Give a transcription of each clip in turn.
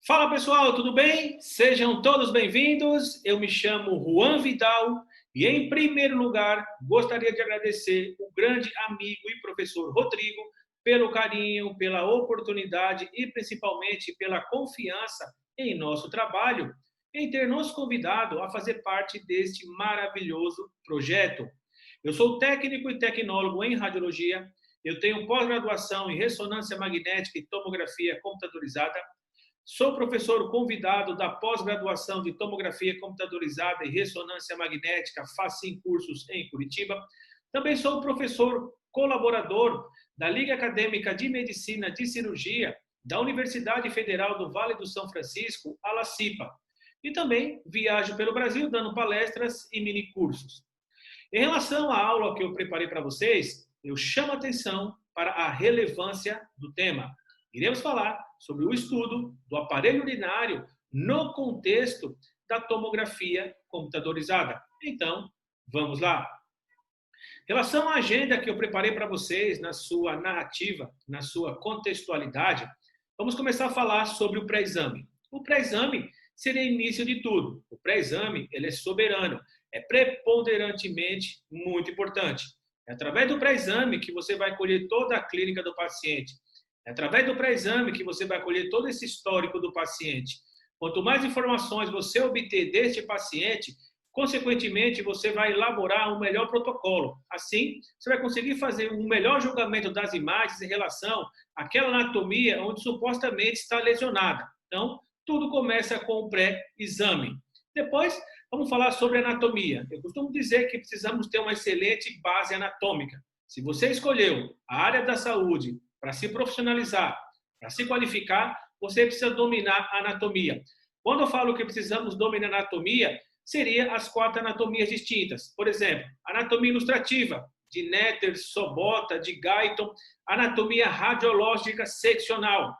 Fala pessoal, tudo bem? Sejam todos bem-vindos. Eu me chamo Juan Vidal e, em primeiro lugar, gostaria de agradecer o grande amigo e professor Rodrigo pelo carinho, pela oportunidade e principalmente pela confiança em nosso trabalho, em ter nos convidado a fazer parte deste maravilhoso projeto. Eu sou técnico e tecnólogo em radiologia, eu tenho pós-graduação em ressonância magnética e tomografia computadorizada. Sou professor convidado da pós-graduação de tomografia computadorizada e ressonância magnética, FACIM Cursos em Curitiba. Também sou professor colaborador da Liga Acadêmica de Medicina de Cirurgia da Universidade Federal do Vale do São Francisco, a LACIPA. E também viajo pelo Brasil dando palestras e minicursos. Em relação à aula que eu preparei para vocês, eu chamo a atenção para a relevância do tema. Iremos falar sobre o estudo do aparelho urinário no contexto da tomografia computadorizada. Então, vamos lá. Em relação à agenda que eu preparei para vocês, na sua narrativa, na sua contextualidade, vamos começar a falar sobre o pré-exame. O pré-exame seria o início de tudo. O pré-exame, ele é soberano, é preponderantemente muito importante. É através do pré-exame que você vai colher toda a clínica do paciente. É através do pré-exame que você vai colher todo esse histórico do paciente. Quanto mais informações você obter deste paciente, consequentemente, você vai elaborar um melhor protocolo. Assim, você vai conseguir fazer um melhor julgamento das imagens em relação àquela anatomia onde supostamente está lesionada. Então, tudo começa com o pré-exame. Depois, vamos falar sobre anatomia. Eu costumo dizer que precisamos ter uma excelente base anatômica. Se você escolheu a área da saúde para se profissionalizar, para se qualificar, você precisa dominar a anatomia. Quando eu falo que precisamos dominar a anatomia, seria as 4 anatomias distintas. Por exemplo, anatomia ilustrativa, de Netter, Sobota, de Guyton, anatomia radiológica seccional,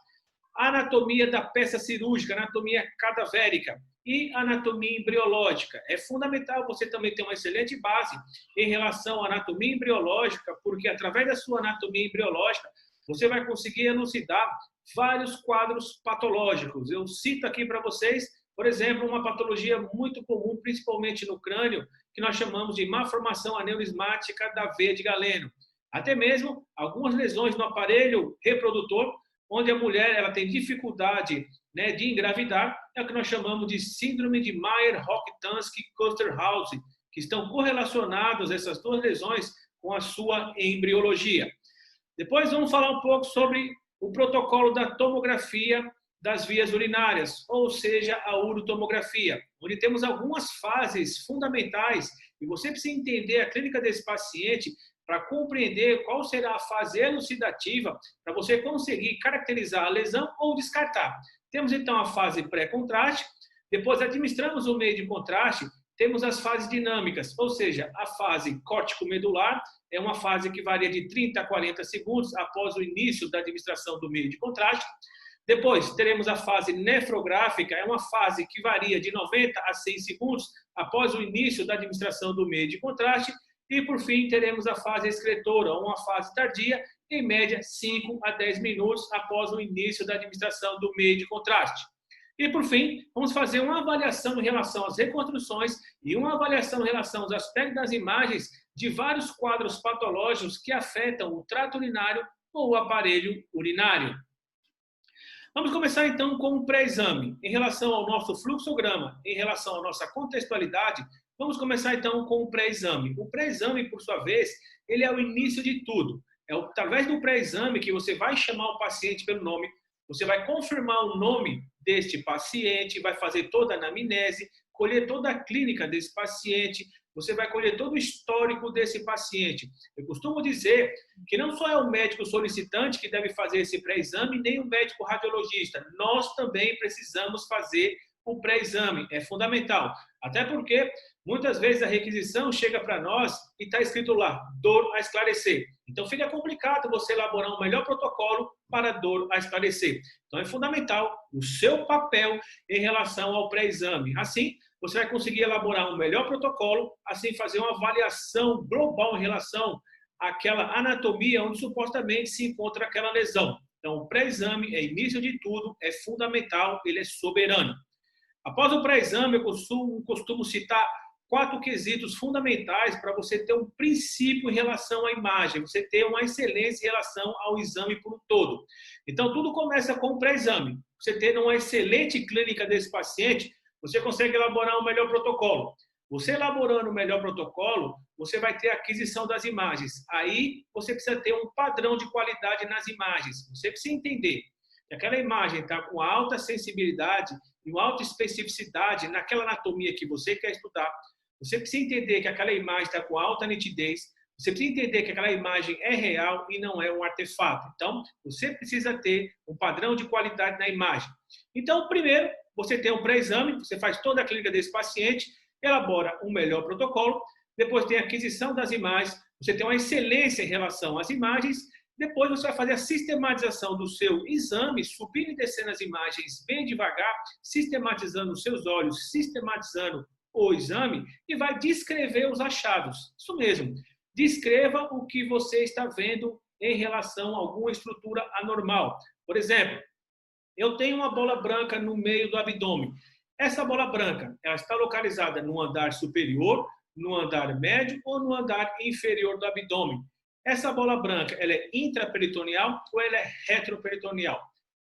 anatomia da peça cirúrgica, anatomia cadavérica e anatomia embriológica. É fundamental você também ter uma excelente base em relação à anatomia embriológica, porque através da sua anatomia embriológica, você vai conseguir elucidar vários quadros patológicos. Eu cito aqui para vocês, por exemplo, uma patologia muito comum, principalmente no crânio, que nós chamamos de má formação aneurismática da veia de Galeno. Até mesmo algumas lesões no aparelho reprodutor, onde a mulher ela tem dificuldade, né, de engravidar, é o que nós chamamos de síndrome de Mayer-Rokitansky-Kusterhausen, que estão correlacionados essas duas lesões com a sua embriologia. Depois vamos falar um pouco sobre o protocolo da tomografia das vias urinárias, ou seja, a urotomografia, onde temos algumas fases fundamentais e você precisa entender a clínica desse paciente para compreender qual será a fase elucidativa para você conseguir caracterizar a lesão ou descartar. Temos então a fase pré-contraste, depois administramos o meio de contraste, temos as fases dinâmicas, ou seja, a fase córtico-medular é uma fase que varia de 30 a 40 segundos após o início da administração do meio de contraste. Depois, teremos a fase nefrográfica, é uma fase que varia de 90 a 100 segundos após o início da administração do meio de contraste. E, por fim, teremos a fase excretora, uma fase tardia, em média 5 a 10 minutos após o início da administração do meio de contraste. E, por fim, vamos fazer uma avaliação em relação às reconstruções e uma avaliação em relação aos aspectos das imagens de vários quadros patológicos que afetam o trato urinário ou o aparelho urinário. Vamos começar, então, com o pré-exame. Em relação ao nosso fluxograma, em relação à nossa contextualidade, vamos começar, então, com o pré-exame. O pré-exame, por sua vez, ele é o início de tudo. É através do pré-exame que você vai chamar o paciente pelo nome, você vai confirmar o nome deste paciente, vai fazer toda a anamnese, colher toda a clínica desse paciente, você vai colher todo o histórico desse paciente. Eu costumo dizer que não só é o médico solicitante que deve fazer esse pré-exame, nem o médico radiologista. Nós também precisamos fazer o pré-exame. É fundamental. Até porque, muitas vezes, a requisição chega para nós e está escrito lá, dor a esclarecer. Então, fica complicado você elaborar um melhor protocolo para dor a esclarecer. Então, é fundamental o seu papel em relação ao pré-exame. Assim, você vai conseguir elaborar um melhor protocolo, assim fazer uma avaliação global em relação àquela anatomia onde supostamente se encontra aquela lesão. Então, o pré-exame é início de tudo, é fundamental, ele é soberano. Após o pré-exame, eu costumo citar 4 quesitos fundamentais para você ter um princípio em relação à imagem, você ter uma excelência em relação ao exame por um todo. Então, tudo começa com o pré-exame. Você tendo uma excelente clínica desse paciente, você consegue elaborar um melhor protocolo. Você elaborando o melhor protocolo, você vai ter a aquisição das imagens. Aí, você precisa ter um padrão de qualidade nas imagens. Você precisa entender que aquela imagem está com alta sensibilidade e uma alta especificidade naquela anatomia que você quer estudar. Você precisa entender que aquela imagem está com alta nitidez. Você precisa entender que aquela imagem é real e não é um artefato. Então, você precisa ter um padrão de qualidade na imagem. Então, primeiro, você tem um pré-exame, você faz toda a clínica desse paciente, elabora um melhor protocolo, depois tem a aquisição das imagens, você tem uma excelência em relação às imagens, depois você vai fazer a sistematização do seu exame, subindo e descendo as imagens bem devagar, sistematizando os seus olhos, sistematizando o exame e vai descrever os achados. Isso mesmo, descreva o que você está vendo em relação a alguma estrutura anormal. Por exemplo, eu tenho uma bola branca no meio do abdômen. Essa bola branca, ela está localizada no andar superior, no andar médio ou no andar inferior do abdômen. Essa bola branca, ela é intraperitoneal ou ela é retroperitoneal?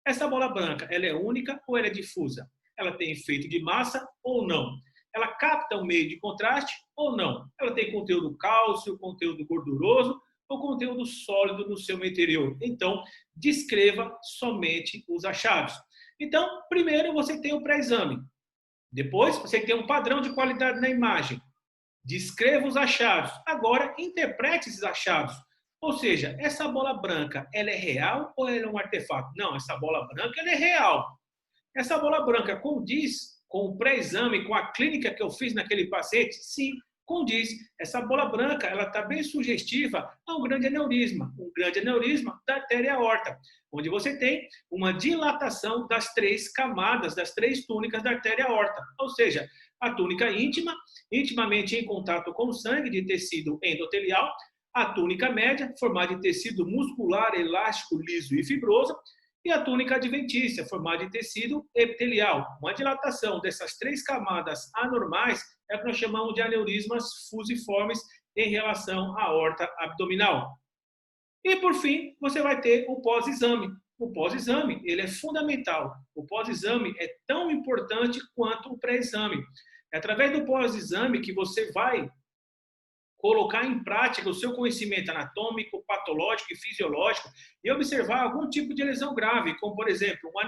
Essa bola branca, ela é única ou ela é difusa? Ela tem efeito de massa ou não? Ela capta o meio de contraste ou não? Ela tem conteúdo cálcio, conteúdo gorduroso ou conteúdo sólido no seu interior? Então, descreva somente os achados. Então, primeiro você tem o pré-exame. Depois, você tem um padrão de qualidade na imagem. Descreva os achados. Agora, interprete esses achados. Ou seja, essa bola branca, ela é real ou ela é um artefato? Não, essa bola branca, ela é real. Essa bola branca condiz com o pré-exame, com a clínica que eu fiz naquele paciente? Sim, condiz. Essa bola branca, ela está bem sugestiva a um grande aneurisma da artéria aorta, onde você tem uma dilatação das 3 camadas, das 3 túnicas da artéria aorta. Ou seja, a túnica íntima, intimamente em contato com o sangue de tecido endotelial, a túnica média, formada de tecido muscular, elástico, liso e fibroso, e a túnica adventícia, formada de tecido epitelial. Uma dilatação dessas 3 camadas anormais é o que nós chamamos de aneurismas fusiformes em relação à aorta abdominal. E, por fim, você vai ter o pós-exame. O pós-exame, ele é fundamental. O pós-exame é tão importante quanto o pré-exame. É através do pós-exame que você vai colocar em prática o seu conhecimento anatômico, patológico e fisiológico e observar algum tipo de lesão grave, como, por exemplo, um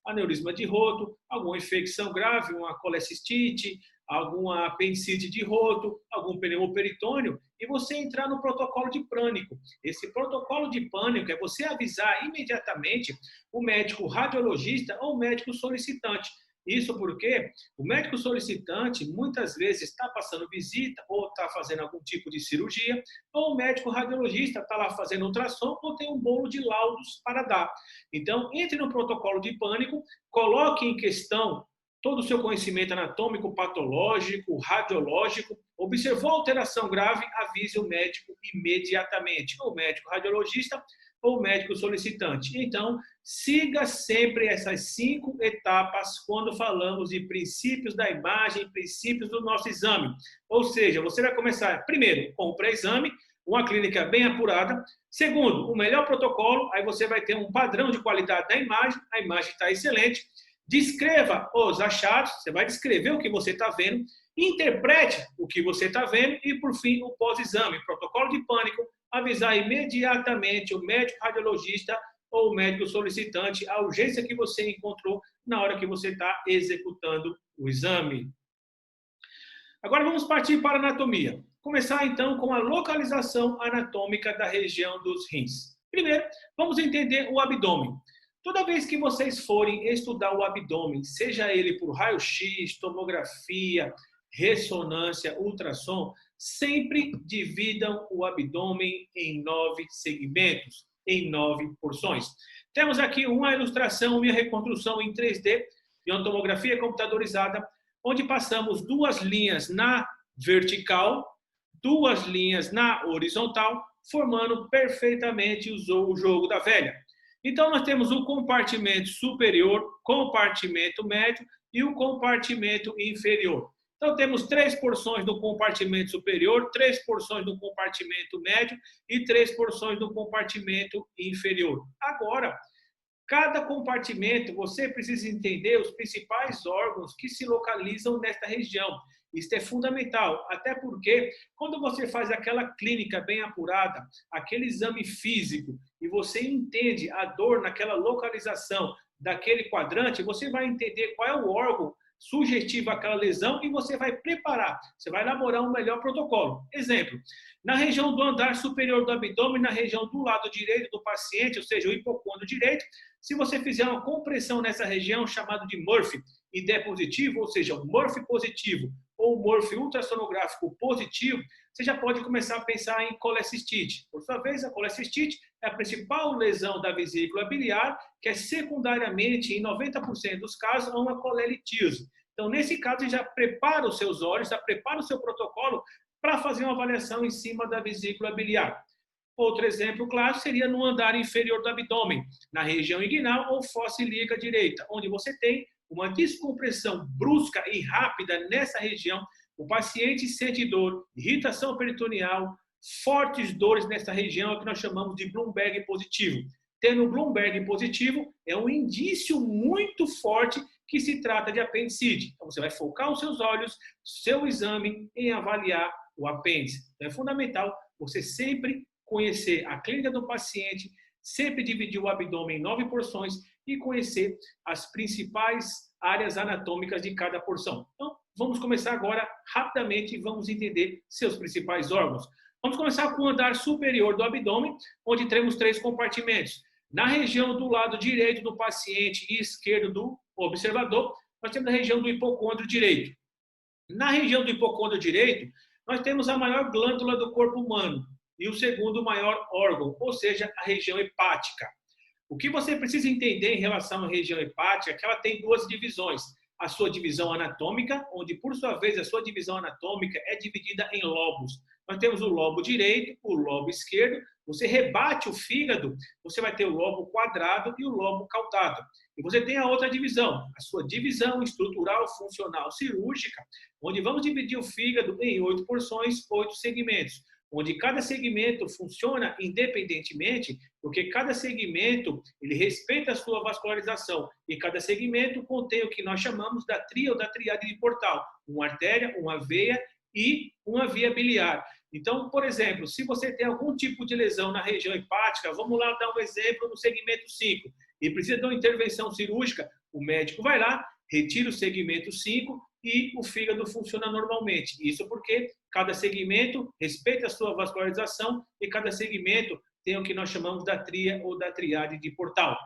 aneurisma de roto, alguma infecção grave, uma colecistite, alguma apendicite de roto, algum pneumoperitônio, e você entrar no protocolo de pânico. Esse protocolo de pânico é você avisar imediatamente o médico radiologista ou o médico solicitante. Isso porque o médico solicitante muitas vezes está passando visita ou está fazendo algum tipo de cirurgia, ou o médico radiologista está lá fazendo ultrassom ou tem um bolo de laudos para dar. Então, entre no protocolo de pânico, coloque em questão todo o seu conhecimento anatômico, patológico, radiológico. Observou alteração grave, avise o médico imediatamente, ou o médico radiologista ou o médico solicitante. Então, siga sempre essas 5 etapas quando falamos de princípios da imagem, princípios do nosso exame. Ou seja, você vai começar, primeiro, com o pré-exame, uma clínica bem apurada. Segundo, o melhor protocolo, aí você vai ter um padrão de qualidade da imagem, a imagem está excelente. Descreva os achados, você vai descrever o que você está vendo, interprete o que você está vendo e, por fim, o pós-exame, protocolo de pânico, avisar imediatamente o médico radiologista ou o médico solicitante a urgência que você encontrou na hora que você está executando o exame. Agora vamos partir para a anatomia. Começar então com a localização anatômica da região dos rins. Primeiro, vamos entender o abdômen. Toda vez que vocês forem estudar o abdômen, seja ele por raio-x, tomografia, ressonância, ultrassom, sempre dividam o abdômen em 9 segmentos, em 9 porções. Temos aqui uma ilustração, uma reconstrução em 3D de uma tomografia computadorizada, onde passamos 2 linhas na vertical, 2 linhas na horizontal, formando perfeitamente o jogo da velha. Então, nós temos o compartimento superior, compartimento médio e o compartimento inferior. Então, temos 3 porções do compartimento superior, 3 porções do compartimento médio e 3 porções do compartimento inferior. Agora, cada compartimento, você precisa entender os principais órgãos que se localizam nesta região. Isso é fundamental, até porque quando você faz aquela clínica bem apurada, aquele exame físico, e você entende a dor naquela localização daquele quadrante, você vai entender qual é o órgão sugestivo àquela lesão e você vai preparar, você vai elaborar um melhor protocolo. Exemplo, na região do andar superior do abdômen, na região do lado direito do paciente, ou seja, o hipocôndrio direito, se você fizer uma compressão nessa região, chamado de Murphy, e der positivo, ou seja, Murphy positivo, ou Murphy ultrassonográfico positivo, você já pode começar a pensar em colecistite. Por sua vez, a colecistite é a principal lesão da vesícula biliar, que é secundariamente, em 90% dos casos, uma colelitíase. Então, nesse caso, você já prepara os seus olhos, já prepara o seu protocolo para fazer uma avaliação em cima da vesícula biliar. Outro exemplo claro seria no andar inferior do abdômen, na região inguinal ou fossa ilíaca direita, onde você tem uma descompressão brusca e rápida nessa região. O paciente sente dor, irritação peritoneal, fortes dores nessa região, é o que nós chamamos de Bloomberg positivo. Tendo Bloomberg positivo, é um indício muito forte que se trata de apendicite. Então, você vai focar os seus olhos, seu exame, em avaliar o apêndice. Então, é fundamental você sempre conhecer a clínica do paciente, sempre dividir o abdômen em 9 porções e conhecer as principais áreas anatômicas de cada porção. Então, vamos começar agora rapidamente e vamos entender seus principais órgãos. Vamos começar com o andar superior do abdômen, onde temos 3 compartimentos. Na região do lado direito do paciente e esquerdo do observador, nós temos a região do hipocôndrio direito. Na região do hipocôndrio direito, nós temos a maior glândula do corpo humano e o segundo maior órgão, ou seja, a região hepática. O que você precisa entender em relação à região hepática é que ela tem 2 divisões. A sua divisão anatômica, onde, por sua vez, a sua divisão anatômica é dividida em lobos. Nós temos o lobo direito, o lobo esquerdo. Você rebate o fígado, você vai ter o lobo quadrado e o lobo caudado. E você tem a outra divisão, a sua divisão estrutural, funcional, cirúrgica, onde vamos dividir o fígado em 8 porções, 8 segmentos, onde cada segmento funciona independentemente, porque cada segmento ele respeita a sua vascularização e cada segmento contém o que nós chamamos da tria ou da triade de Portal, uma artéria, uma veia e uma via biliar. Então, por exemplo, se você tem algum tipo de lesão na região hepática, vamos lá dar um exemplo no segmento 5, e precisa de uma intervenção cirúrgica, o médico vai lá, retira o segmento 5 e o fígado funciona normalmente. Isso porque cada segmento respeita a sua vascularização e cada segmento tem o que nós chamamos da tria ou da triade de Portal.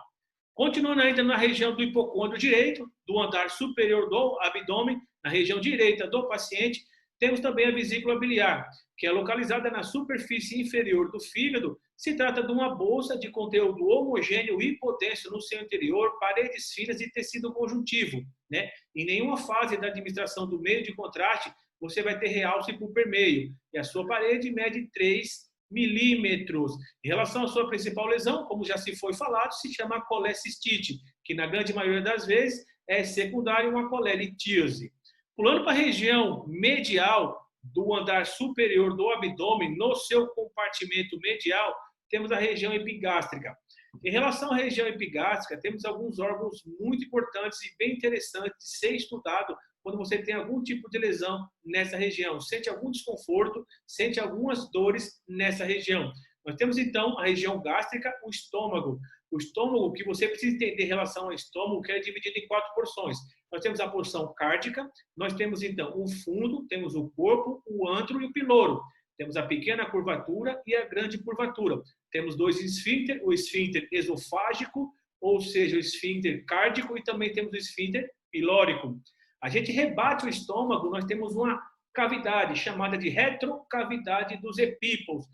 Continuando ainda na região do hipocôndrio direito, do andar superior do abdômen, na região direita do paciente, temos também a vesícula biliar, que é localizada na superfície inferior do fígado. Se trata de uma bolsa de conteúdo homogêneo e hipotenso no seu interior, paredes finas e tecido conjuntivo, né? Em nenhuma fase da administração do meio de contraste você vai ter realce por permeio. E a sua parede mede 3 milímetros. Em relação à sua principal lesão, como já se foi falado, se chama colecistite, que na grande maioria das vezes é secundária a uma colelitíase. Pulando para a região medial do andar superior do abdômen, no seu compartimento medial, temos a região epigástrica. Em relação à região epigástrica, temos alguns órgãos muito importantes e bem interessantes de ser estudado quando você tem algum tipo de lesão nessa região. Sente algum desconforto, sente algumas dores nessa região. Nós temos, então, a região gástrica, o estômago. O estômago, que você precisa entender em relação ao estômago, que é dividido em 4 porções. Nós temos a porção cárdica, nós temos, então, o fundo, temos o corpo, o antro e o piloro. Temos a pequena curvatura e a grande curvatura. Temos 2 esfíncter, o esfíncter esofágico, ou seja, o esfíncter cárdico, e também temos o esfíncter pilórico. A gente rebate o estômago, nós temos uma cavidade chamada de retrocavidade dos epípolos,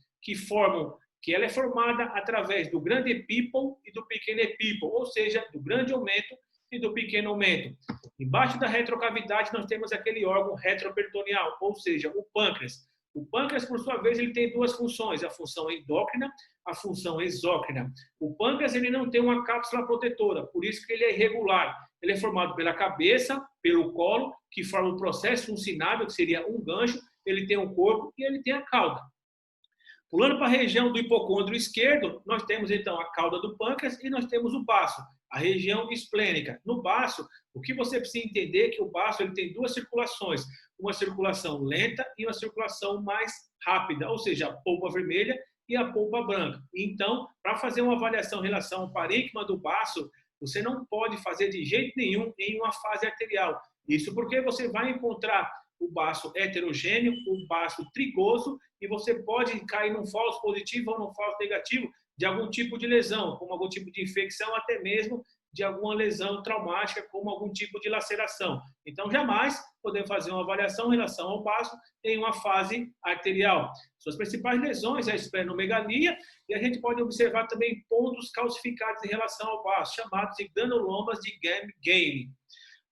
que ela é formada através do grande epípolo e do pequeno epípolo, ou seja, do grande aumento e do pequeno aumento. Embaixo da retrocavidade nós temos aquele órgão retroperitoneal, ou seja, o pâncreas. O pâncreas, por sua vez, ele tem duas funções, a função endócrina, a função exócrina. O pâncreas ele não tem uma cápsula protetora, por isso que ele é irregular. Ele é formado pela cabeça, pelo colo, que forma um processo uncinável, que seria um gancho, ele tem um corpo e ele tem a cauda. Pulando para a região do hipocôndrio esquerdo, nós temos então a cauda do pâncreas e nós temos o baço, a região esplênica. No baço, o que você precisa entender é que o baço ele tem duas circulações, uma circulação lenta e uma circulação mais rápida, ou seja, a polpa vermelha e a polpa branca. Então, para fazer uma avaliação em relação ao parênquima do baço, você não pode fazer de jeito nenhum em uma fase arterial. Isso porque você vai encontrar o baço heterogêneo, o baço trigoso, e você pode cair num falso positivo ou num falso negativo de algum tipo de lesão, como algum tipo de infecção, até mesmo de alguma lesão traumática, como algum tipo de laceração. Então, jamais podemos fazer uma avaliação em relação ao baço em uma fase arterial. Suas principais lesões é a esplenomegalia, e a gente pode observar também pontos calcificados em relação ao baço, chamados de granulomas de Gane.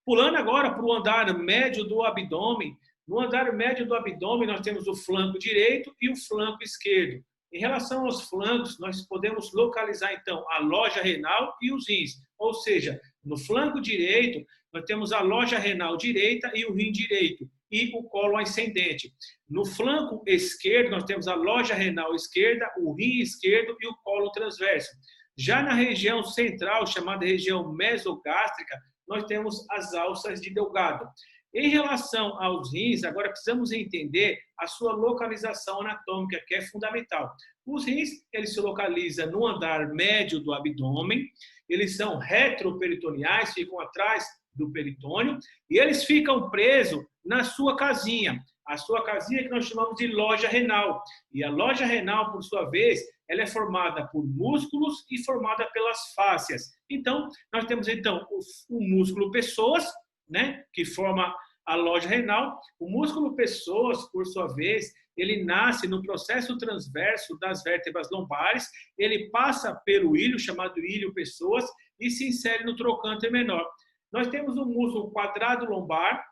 Pulando agora para o andar médio do abdômen, no andar médio do abdômen nós temos o flanco direito e o flanco esquerdo. Em relação aos flancos, nós podemos localizar então a loja renal e os rins. Ou seja, no flanco direito, nós temos a loja renal direita e o rim direito, e o colo ascendente. No flanco esquerdo, nós temos a loja renal esquerda, o rim esquerdo e o colo transverso. Já na região central, chamada região mesogástrica, nós temos as alças de Delgado. Em relação aos rins, agora precisamos entender a sua localização anatômica, que é fundamental. Os rins, eles se localizam no andar médio do abdômen, eles são retroperitoneais, ficam atrás do peritônio, e eles ficam presos na sua casinha. A sua casinha que nós chamamos de loja renal. E a loja renal, por sua vez, ela é formada por músculos e formada pelas fáscias. Então, nós temos então o músculo pessoas, né, que forma a loja renal. O músculo pessoas, por sua vez, ele nasce no processo transverso das vértebras lombares, ele passa pelo ilho, chamado ilho pessoas, e se insere no trocânter menor. Nós temos o músculo quadrado lombar.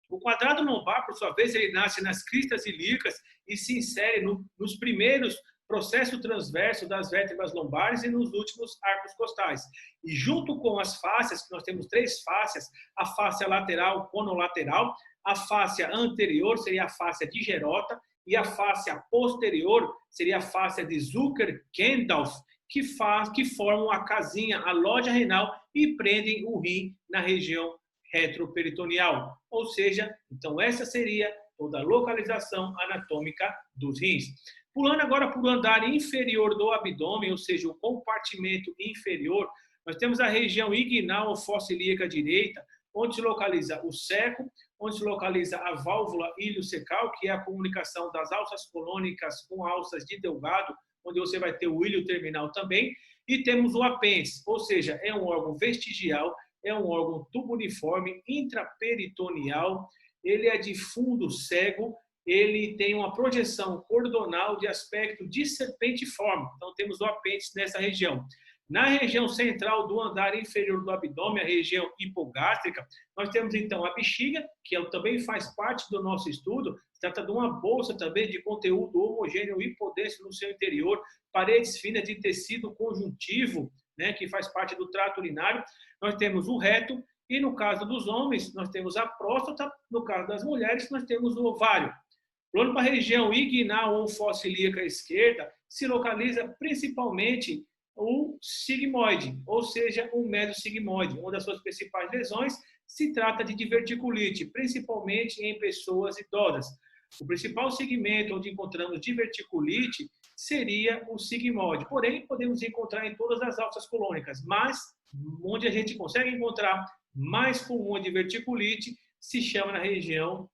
O quadrado lombar, por sua vez, ele nasce nas cristas ilíacas e se insere nos primeiros processos transversos das vértebras lombares e nos últimos arcos costais. E junto com as fáscias, que nós temos três fáscias, a fáscia lateral, conolateral, a fáscia anterior seria a fáscia de Gerota e a fáscia posterior seria a fáscia de Zucker-Kendall, que formam a casinha, a loja renal e prendem o rim na região retroperitoneal. Ou seja, então essa seria toda a localização anatômica dos rins. Pulando agora para o andar inferior do abdômen, ou seja, o compartimento inferior, nós temos a região inguinal ou fossa ilíaca direita, onde se localiza o seco, onde se localiza a válvula iliocecal, que é a comunicação das alças colônicas com alças de Delgado, onde você vai ter o ilho terminal também, e temos o apêndice, ou seja, é um órgão vestigial, é um órgão tuburiforme intraperitoneal, ele é de fundo cego, ele tem uma projeção cordonal de aspecto de serpentiforme. Então, temos o apêndice nessa região. Na região central do andar inferior do abdômen, a região hipogástrica, nós temos, então, a bexiga, que também faz parte do nosso estudo. Se trata de uma bolsa também de conteúdo homogêneo hipodenso no seu interior, paredes finas de tecido conjuntivo, né, que faz parte do trato urinário. Nós temos o reto, e no caso dos homens, nós temos a próstata, no caso das mulheres, nós temos o ovário. Pulando para a região inguinal ou fossa ilíaca esquerda, se localiza principalmente o sigmoide, ou seja, o mesosigmoide. Uma das suas principais lesões se trata de diverticulite, principalmente em pessoas idosas. O principal segmento onde encontramos diverticulite seria o sigmoide. Porém, podemos encontrar em todas as alças colônicas, mas onde a gente consegue encontrar mais comum a diverticulite se chama na região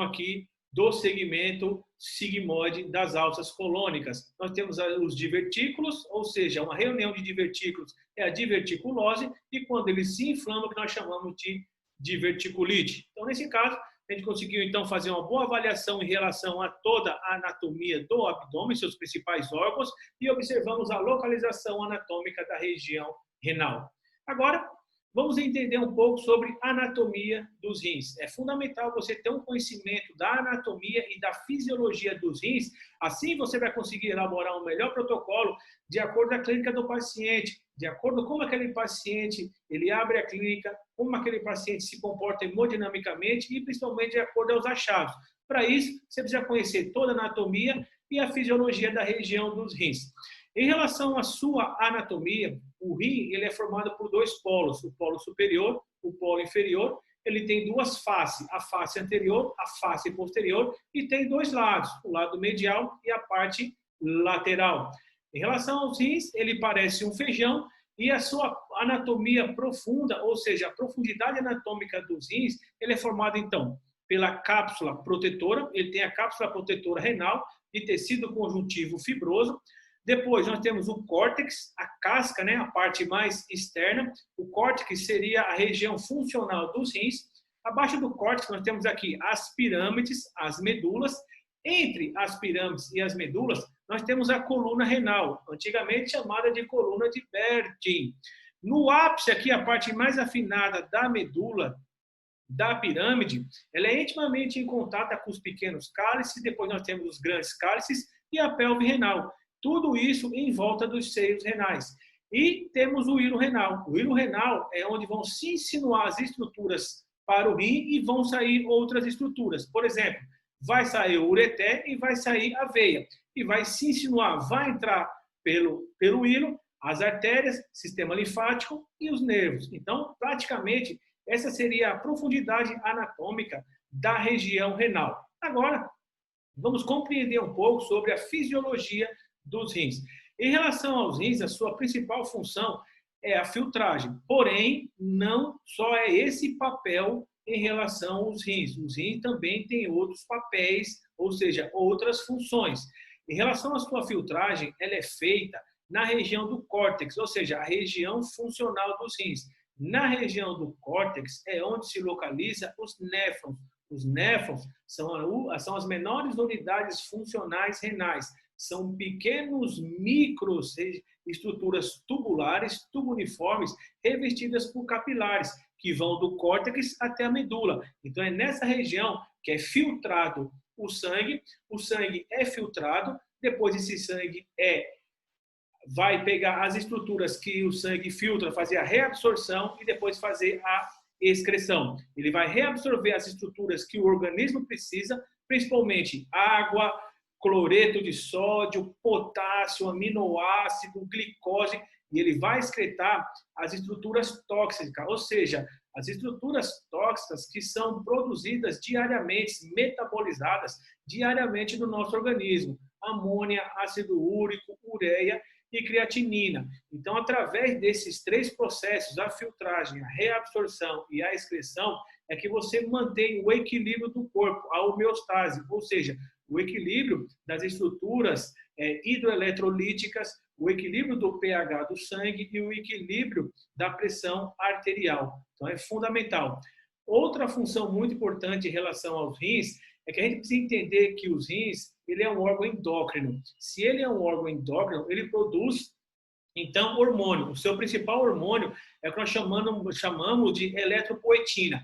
aqui do segmento sigmoide das alças colônicas. Nós temos os divertículos, ou seja, uma reunião de divertículos é a diverticulose, e quando eles se inflamam, que nós chamamos de diverticulite. Então, nesse caso, a gente conseguiu, então, fazer uma boa avaliação em relação a toda a anatomia do abdômen, seus principais órgãos, e observamos a localização anatômica da região renal. Agora, vamos entender um pouco sobre anatomia dos rins. É fundamental você ter um conhecimento da anatomia e da fisiologia dos rins, assim você vai conseguir elaborar um melhor protocolo de acordo com a clínica do paciente, de acordo com como aquele paciente ele abre a clínica, como aquele paciente se comporta hemodinamicamente e principalmente de acordo aos achados. Para isso, você precisa conhecer toda a anatomia e a fisiologia da região dos rins. Em relação à sua anatomia, o rim ele é formado por dois polos, o polo superior, o polo inferior. Ele tem duas faces, a face anterior, a face posterior, e tem dois lados, o lado medial e a parte lateral. Em relação aos rins, ele parece um feijão e a sua anatomia profunda, ou seja, a profundidade anatômica dos rins, ele é formado, então, pela cápsula protetora, ele tem a cápsula protetora renal de tecido conjuntivo fibroso. Depois, nós temos o córtex, a casca, né, a parte mais externa. O córtex seria a região funcional dos rins. Abaixo do córtex, nós temos aqui as pirâmides, as medulas. Entre as pirâmides e as medulas, nós temos a coluna renal, antigamente chamada de coluna de Bertin. No ápice, aqui, a parte mais afinada da medula, da pirâmide, ela é intimamente em contato com os pequenos cálices, depois nós temos os grandes cálices e a pelve renal. Tudo isso em volta dos seios renais. E temos o hilo renal. O hilo renal é onde vão se insinuar as estruturas para o rim e vão sair outras estruturas. Por exemplo, vai sair o ureter e vai sair a veia. E vai se insinuar, vai entrar pelo hilo, as artérias, sistema linfático e os nervos. Então, praticamente, essa seria a profundidade anatômica da região renal. Agora, vamos compreender um pouco sobre a fisiologia dos rins. Em relação aos rins, a sua principal função é a filtragem. Porém, não só é esse papel em relação aos rins. Os rins também têm outros papéis, ou seja, outras funções. Em relação à sua filtragem, ela é feita na região do córtex, ou seja, a região funcional dos rins. Na região do córtex é onde se localiza os néfrons. Os néfrons são as menores unidades funcionais renais. São pequenos microestruturas tubulares, tubuniformes, revestidas por capilares, que vão do córtex até a medula. Então, é nessa região que é filtrado o sangue é filtrado, depois esse sangue vai pegar as estruturas que o sangue filtra, fazer a reabsorção e depois fazer a excreção. Ele vai reabsorver as estruturas que o organismo precisa, principalmente água, cloreto de sódio, potássio, aminoácido, glicose, e ele vai excretar as estruturas tóxicas, ou seja, as estruturas tóxicas que são produzidas diariamente, metabolizadas diariamente no nosso organismo. Amônia, ácido úrico, ureia e creatinina. Então, através desses três processos, a filtragem, a reabsorção e a excreção, é que você mantém o equilíbrio do corpo, a homeostase, ou seja, o equilíbrio das estruturas hidroeletrolíticas, o equilíbrio do pH do sangue e o equilíbrio da pressão arterial. Então, é fundamental. Outra função muito importante em relação aos rins é que a gente precisa entender que os rins, ele é um órgão endócrino. Se ele é um órgão endócrino, ele produz, então, hormônio. O seu principal hormônio é o que nós chamamos de eletropoetina.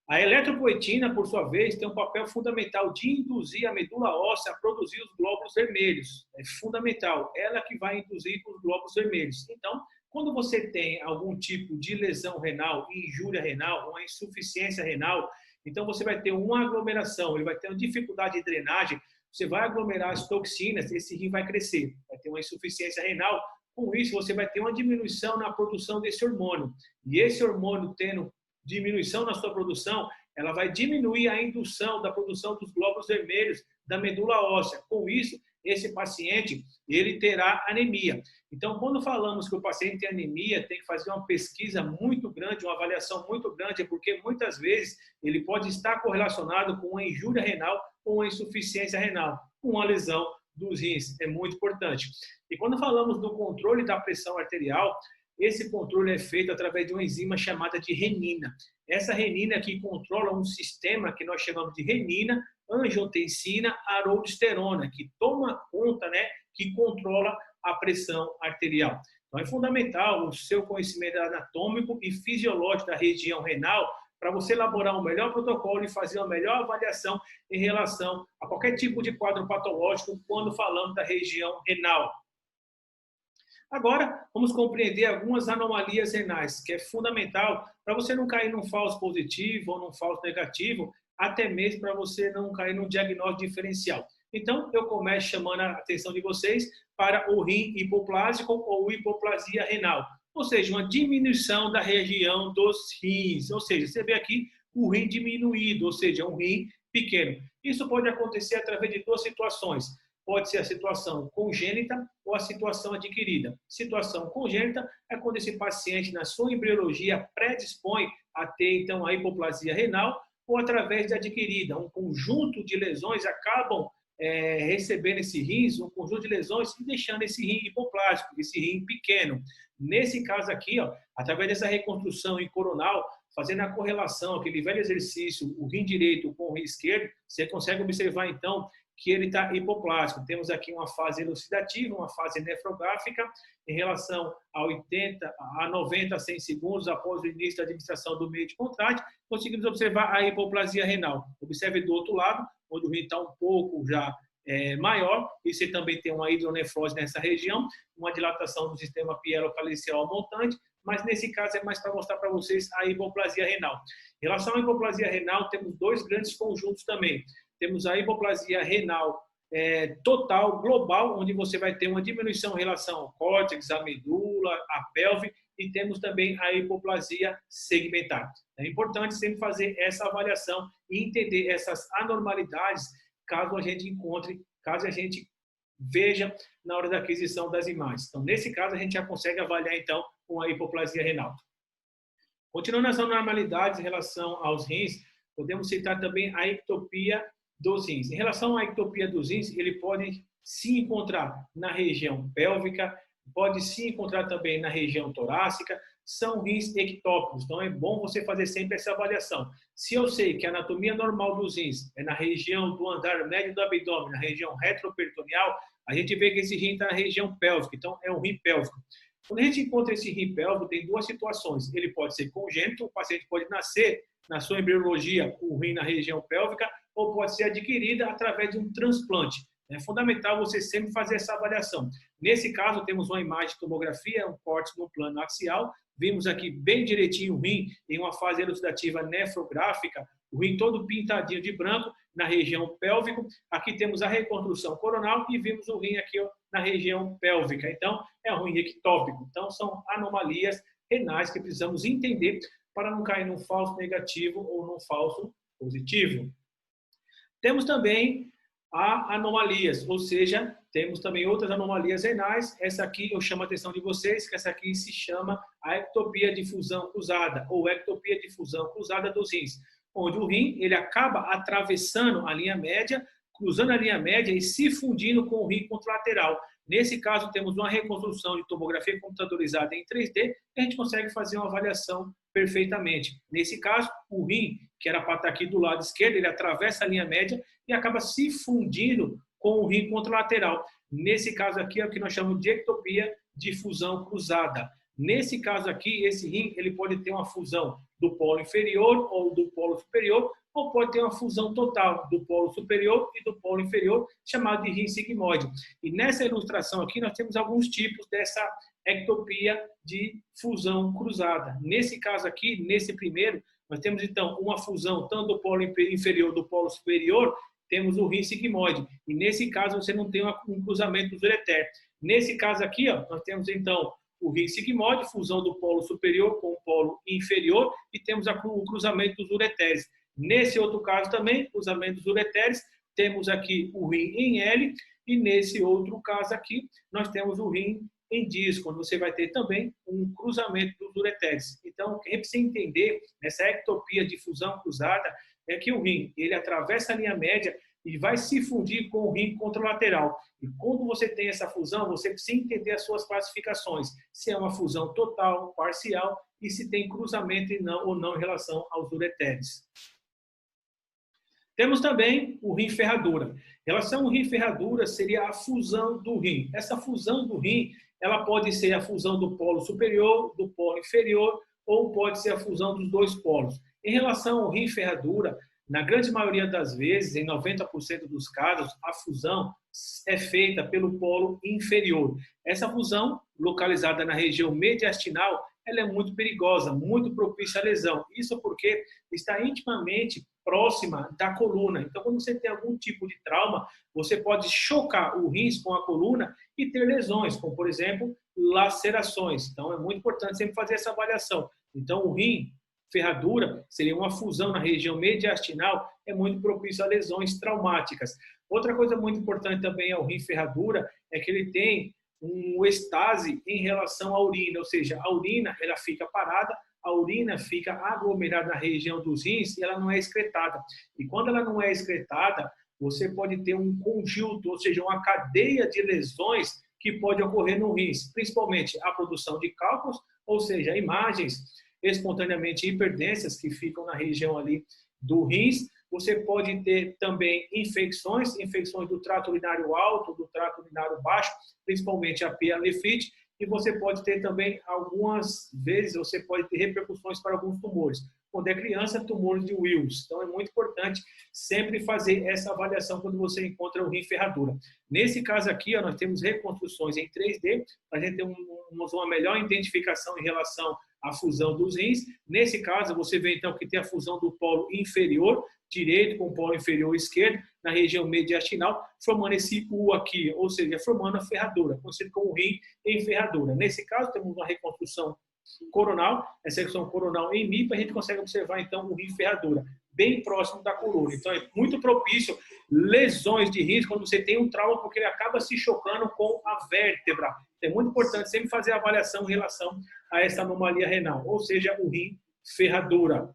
A eletropoetina, por sua vez, tem um papel fundamental de induzir a medula óssea a produzir os glóbulos vermelhos. É fundamental. Ela que vai induzir os glóbulos vermelhos. Então, quando você tem algum tipo de lesão renal, injúria renal, uma insuficiência renal, então você vai ter uma aglomeração, ele vai ter uma dificuldade de drenagem, você vai aglomerar as toxinas, esse rim vai crescer, vai ter uma insuficiência renal. Com isso, você vai ter uma diminuição na produção desse hormônio. E esse hormônio tendo diminuição na sua produção, ela vai diminuir a indução da produção dos glóbulos vermelhos da medula óssea. Com isso, esse paciente, ele terá anemia. Então, quando falamos que o paciente tem anemia, tem que fazer uma pesquisa muito grande, uma avaliação muito grande, porque muitas vezes ele pode estar correlacionado com uma injúria renal ou uma insuficiência renal, uma lesão dos rins. É muito importante. E quando falamos do controle da pressão arterial, esse controle é feito através de uma enzima chamada de renina. Essa renina que controla um sistema que nós chamamos de renina, angiotensina, aldosterona, que toma conta, que controla a pressão arterial. Então, é fundamental o seu conhecimento anatômico e fisiológico da região renal para você elaborar um melhor protocolo e fazer uma melhor avaliação em relação a qualquer tipo de quadro patológico quando falamos da região renal. Agora, vamos compreender algumas anomalias renais, que é fundamental para você não cair num falso positivo ou num falso negativo, até mesmo para você não cair num diagnóstico diferencial. Então, eu começo chamando a atenção de vocês para o rim hipoplásico ou hipoplasia renal, ou seja, uma diminuição da região dos rins, ou seja, você vê aqui o rim diminuído, ou seja, um rim pequeno. Isso pode acontecer através de duas situações. Pode ser a situação congênita ou a situação adquirida. Situação congênita é quando esse paciente, na sua embriologia, predispõe a ter, então, a hipoplasia renal, ou através de adquirida. Um conjunto de lesões acabam recebendo esse rins, um conjunto de lesões e deixando esse rim hipoplásico, esse rim pequeno. Nesse caso aqui, ó, através dessa reconstrução em coronal, fazendo a correlação, aquele velho exercício, o rim direito com o rim esquerdo, você consegue observar, então, que ele está hipoplásico. Temos aqui uma fase elucidativa, uma fase nefrográfica, em relação a 80, a 90 a 100 segundos após o início da administração do meio de contraste, conseguimos observar a hipoplasia renal. Observe do outro lado, onde o rim está um pouco já maior, e você também tem uma hidronefrose nessa região, uma dilatação do sistema pielocalicial montante, mas nesse caso é mais para mostrar para vocês a hipoplasia renal. Em relação à hipoplasia renal, temos dois grandes conjuntos também. Temos a hipoplasia renal total, global, onde você vai ter uma diminuição em relação ao córtex, à medula, à pelve, e temos também a hipoplasia segmentar. É importante sempre fazer essa avaliação e entender essas anormalidades, caso a gente encontre, caso a gente veja na hora da aquisição das imagens. Então, nesse caso, a gente já consegue avaliar, então, com a hipoplasia renal. Continuando as anormalidades em relação aos rins, podemos citar também a ectopia dos rins. Em relação à ectopia dos rins, ele pode se encontrar na região pélvica, pode se encontrar também na região torácica, são rins ectópicos, então é bom você fazer sempre essa avaliação. Se eu sei que a anatomia normal dos rins é na região do andar médio do abdômen, na região retroperitoneal, a gente vê que esse rim está na região pélvica, então é um rim pélvico. Quando a gente encontra esse rim pélvico, tem duas situações. Ele pode ser congênito, o paciente pode nascer na sua embriologia com o rim na região pélvica, ou pode ser adquirida através de um transplante. É fundamental você sempre fazer essa avaliação. Nesse caso, temos uma imagem de tomografia, um corte no plano axial. Vimos aqui bem direitinho o rim em uma fase elucidativa nefrográfica, o rim todo pintadinho de branco na região pélvica. Aqui temos a reconstrução coronal e vimos o rim aqui na região pélvica. Então, é um rim ectópico. Então, são anomalias renais que precisamos entender para não cair num falso negativo ou num falso positivo. Temos também anomalias, ou seja, temos também outras anomalias renais. Essa aqui eu chamo a atenção de vocês, que essa aqui se chama a ectopia de fusão cruzada, ou ectopia de fusão cruzada dos rins, onde o rim ele acaba atravessando a linha média, cruzando a linha média e se fundindo com o rim contralateral. Nesse caso, temos uma reconstrução de tomografia computadorizada em 3D e a gente consegue fazer uma avaliação perfeitamente. Nesse caso, o rim, que era para estar aqui do lado esquerdo, ele atravessa a linha média e acaba se fundindo com o rim contralateral. Nesse caso aqui é o que nós chamamos de ectopia de fusão cruzada. Nesse caso aqui, esse rim ele pode ter uma fusão do polo inferior ou do polo superior, ou pode ter uma fusão total do polo superior e do polo inferior, chamado de rim sigmoide. E nessa ilustração aqui nós temos alguns tipos dessa ectopia de fusão cruzada. Nesse caso aqui, nesse primeiro, nós temos então uma fusão tanto do polo inferior do polo superior, temos o rim sigmoide. E nesse caso você não tem um cruzamento dos ureter. Nesse caso aqui, ó, nós temos então o rim sigmoide, fusão do polo superior com o polo inferior, e temos o cruzamento dos ureteres. Nesse outro caso também, cruzamento dos ureteres, temos aqui o rim em L, e nesse outro caso aqui, nós temos o rim em disco, onde você vai ter também um cruzamento dos ureteres. Então, o que a gente precisa entender nessa ectopia de fusão cruzada é que o rim, ele atravessa a linha média e vai se fundir com o rim contralateral. E quando você tem essa fusão, você precisa entender as suas classificações, se é uma fusão total, parcial, e se tem cruzamento ou não em relação aos ureteres. Temos também o rim ferradura. Em relação ao rim ferradura, seria a fusão do rim. Essa fusão do rim, ela pode ser a fusão do polo superior, do polo inferior, ou pode ser a fusão dos dois polos. Em relação ao rim ferradura, na grande maioria das vezes, em 90% dos casos, a fusão é feita pelo polo inferior. Essa fusão, localizada na região mediastinal, ela é muito perigosa, muito propícia à lesão. Isso porque está intimamente próxima da coluna. Então, quando você tem algum tipo de trauma, você pode chocar o rins com a coluna e ter lesões, como, por exemplo, lacerações. Então, é muito importante sempre fazer essa avaliação. Então, o rim ferradura seria uma fusão na região mediastinal, é muito propício a lesões traumáticas. Outra coisa muito importante também ao rim ferradura é que ele tem um estase em relação à urina, ou seja, a urina ela fica parada, a urina fica aglomerada na região dos rins e ela não é excretada. E quando ela não é excretada, você pode ter um conjunto, ou seja, uma cadeia de lesões que pode ocorrer no rins, principalmente a produção de cálculos, ou seja, imagens espontaneamente hiperdensas que ficam na região ali do rins. Você pode ter também infecções do trato urinário alto, do trato urinário baixo, principalmente a pielonefrite, e você pode ter também, algumas vezes, você pode ter repercussões para alguns tumores. Quando é criança, tumores de Wills. Então, é muito importante sempre fazer essa avaliação quando você encontra o rim ferradura. Nesse caso aqui, ó, nós temos reconstruções em 3D, para a gente ter uma melhor identificação em relação à fusão dos rins. Nesse caso, você vê então que tem a fusão do polo inferior direito com o polo inferior esquerdo, na região mediastinal, formando esse U aqui, ou seja, formando a ferradura, conhecido como rim em ferradura. Nesse caso, temos uma reconstrução coronal, essa reconstrução coronal em MIP, a gente consegue observar, então, o rim ferradura, bem próximo da coluna. Então, é muito propício lesões de rins quando você tem um trauma, porque ele acaba se chocando com a vértebra. É muito importante sempre fazer a avaliação em relação a essa anomalia renal, ou seja, o rim ferradura.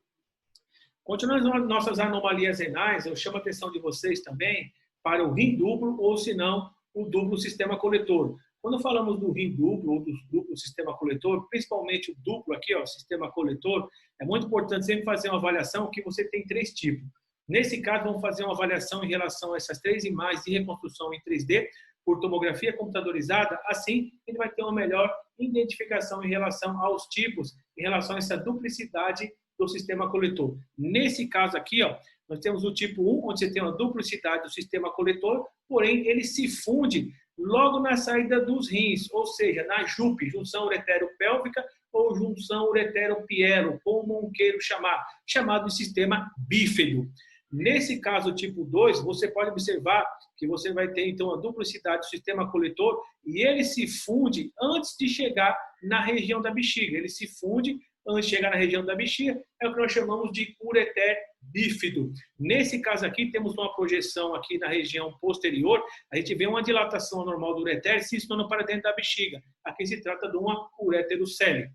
Continuando as nossas anomalias renais, eu chamo a atenção de vocês também para o rim duplo, ou se não, o duplo sistema coletor. Quando falamos do rim duplo ou do duplo sistema coletor, principalmente o duplo aqui, ó, sistema coletor, é muito importante sempre fazer uma avaliação que você tem 3 tipos. Nesse caso, vamos fazer uma avaliação em relação a essas 3 imagens de reconstrução em 3D, por tomografia computadorizada, assim ele vai ter uma melhor identificação em relação aos tipos, em relação a essa duplicidade do sistema coletor. Nesse caso aqui, ó, nós temos o tipo 1, onde você tem uma duplicidade do sistema coletor, porém ele se funde logo na saída dos rins, ou seja, na JUP, junção uretero-pélvica ou junção uretero-pielo, como queira chamar, chamado de sistema bífedo. Nesse caso tipo 2, você pode observar que você vai ter então a duplicidade do sistema coletor e ele se funde antes de chegar na região da bexiga. Ele se funde antes de chegar na região da bexiga, é o que nós chamamos de ureter bífido. Nesse caso aqui, temos uma projeção aqui na região posterior, a gente vê uma dilatação normal do ureter se expondo para dentro da bexiga. Aqui se trata de uma ureterocele.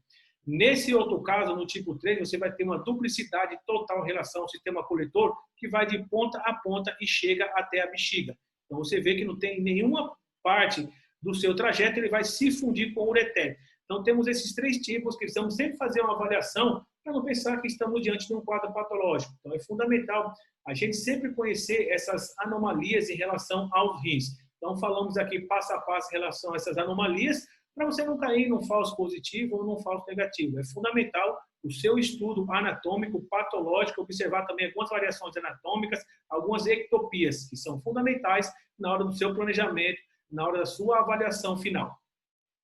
Nesse outro caso, no tipo 3, você vai ter uma duplicidade total em relação ao sistema coletor, que vai de ponta a ponta e chega até a bexiga. Então, você vê que não tem nenhuma parte do seu trajeto, ele vai se fundir com o ureter. Então, temos esses 3 tipos que precisamos sempre fazer uma avaliação para não pensar que estamos diante de um quadro patológico. Então, é fundamental a gente sempre conhecer essas anomalias em relação aos rins. Então, falamos aqui passo a passo em relação a essas anomalias, para você não cair num falso positivo ou num falso negativo. É fundamental o seu estudo anatômico, patológico, observar também algumas variações anatômicas, algumas ectopias, que são fundamentais na hora do seu planejamento, na hora da sua avaliação final.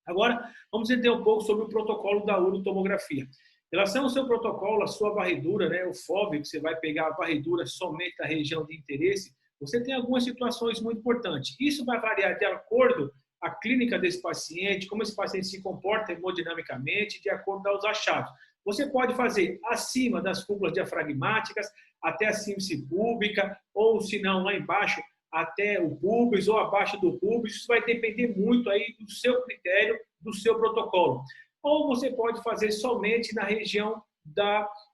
Agora, vamos entender um pouco sobre o protocolo da urotomografia. Em relação ao seu protocolo, a sua varredura, né, o FOV, que você vai pegar a varredura somente da região de interesse, você tem algumas situações muito importantes. Isso vai variar de acordo com a clínica desse paciente, como esse paciente se comporta hemodinamicamente, de acordo aos achados. Você pode fazer acima das cúpulas diafragmáticas, até a síntese púbica, ou se não, lá embaixo, até o pubis ou abaixo do pubis. Isso vai depender muito aí do seu critério, do seu protocolo. Ou você pode fazer somente na região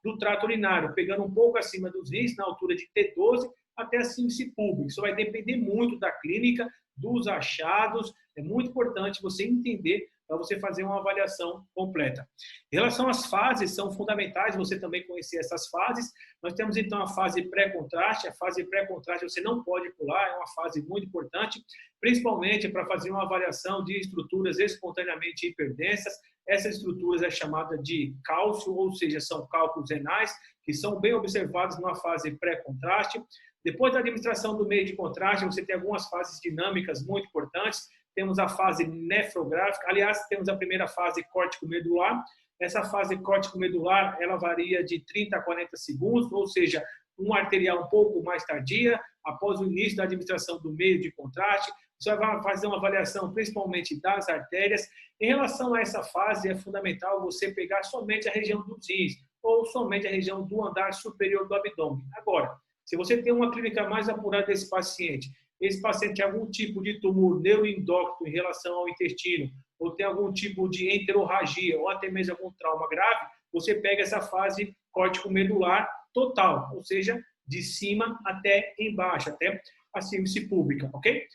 do trato urinário, pegando um pouco acima dos rins, na altura de T12, até a síntese pública. Isso vai depender muito da clínica, dos achados. É muito importante você entender para você fazer uma avaliação completa. Em relação às fases, são fundamentais você também conhecer essas fases. Nós temos então a fase pré-contraste. A fase pré-contraste você não pode pular, é uma fase muito importante, principalmente para fazer uma avaliação de estruturas espontaneamente hiperdensas. Essas estruturas é chamada de cálcio, ou seja, são cálculos renais, que são bem observados numa fase pré-contraste. Depois da administração do meio de contraste, você tem algumas fases dinâmicas muito importantes. Temos a fase nefrográfica, aliás, temos a primeira fase córtico-medular. Essa fase córtico-medular, ela varia de 30 a 40 segundos, ou seja, uma arterial um pouco mais tardia, após o início da administração do meio de contraste. Você vai fazer uma avaliação principalmente das artérias. Em relação a essa fase, é fundamental você pegar somente a região dos rins ou somente a região do andar superior do abdômen. Agora, se você tem uma clínica mais apurada desse paciente, esse paciente tem algum tipo de tumor neuroendócrino em relação ao intestino, ou tem algum tipo de enterorragia, ou até mesmo algum trauma grave, você pega essa fase córtico-medular total, ou seja, de cima até embaixo, até a síntese pública, ok?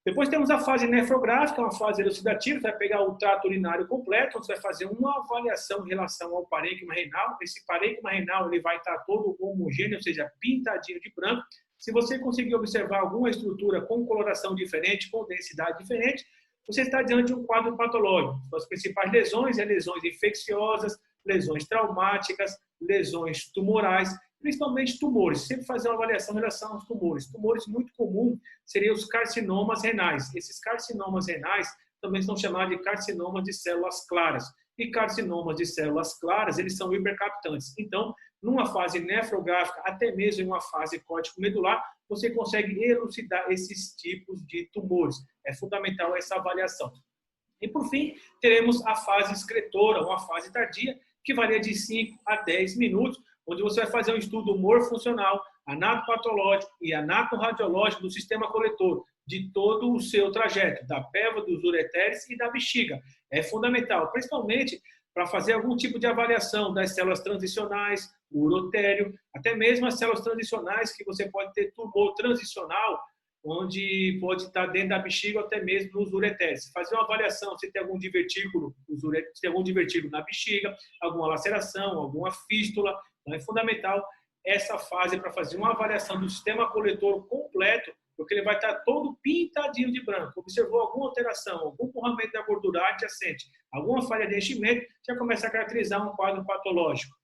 Depois temos a fase nefrográfica, uma fase elucidativa, você vai pegar o trato urinário completo, você vai fazer uma avaliação em relação ao parênquima renal. Esse parênquima renal ele vai estar todo homogêneo, ou seja, pintadinho de branco. Se você conseguir observar alguma estrutura com coloração diferente, com densidade diferente, você está diante de um quadro patológico. As principais lesões são lesões infecciosas, lesões traumáticas, lesões tumorais, principalmente tumores. Sempre fazer uma avaliação em relação aos tumores. Tumores muito comuns seriam os carcinomas renais. Esses carcinomas renais também são chamados de carcinomas de células claras. E carcinomas de células claras, eles são hipercaptantes. Então, numa fase nefrográfica, até mesmo em uma fase córtico-medular, você consegue elucidar esses tipos de tumores. É fundamental essa avaliação. E, por fim, teremos a fase excretora, uma fase tardia, que varia de 5 a 10 minutos, onde você vai fazer um estudo morfuncional, anatopatológico e anatoradiológico do sistema coletor, de todo o seu trajeto, da pelva, dos ureteres e da bexiga. É fundamental, principalmente para fazer algum tipo de avaliação das células transicionais, o urotério, até mesmo as células transicionais, que você pode ter tumor transicional, onde pode estar dentro da bexiga ou até mesmo nos ureteres. Fazer uma avaliação se tem algum divertículo, se tem algum divertículo na bexiga, alguma laceração, alguma fístula. Então é fundamental essa fase para fazer uma avaliação do sistema coletor completo, porque ele vai estar todo pintadinho de branco. Observou alguma alteração, algum borramento da gordura adjacente, alguma falha de enchimento, já começa a caracterizar um quadro patológico.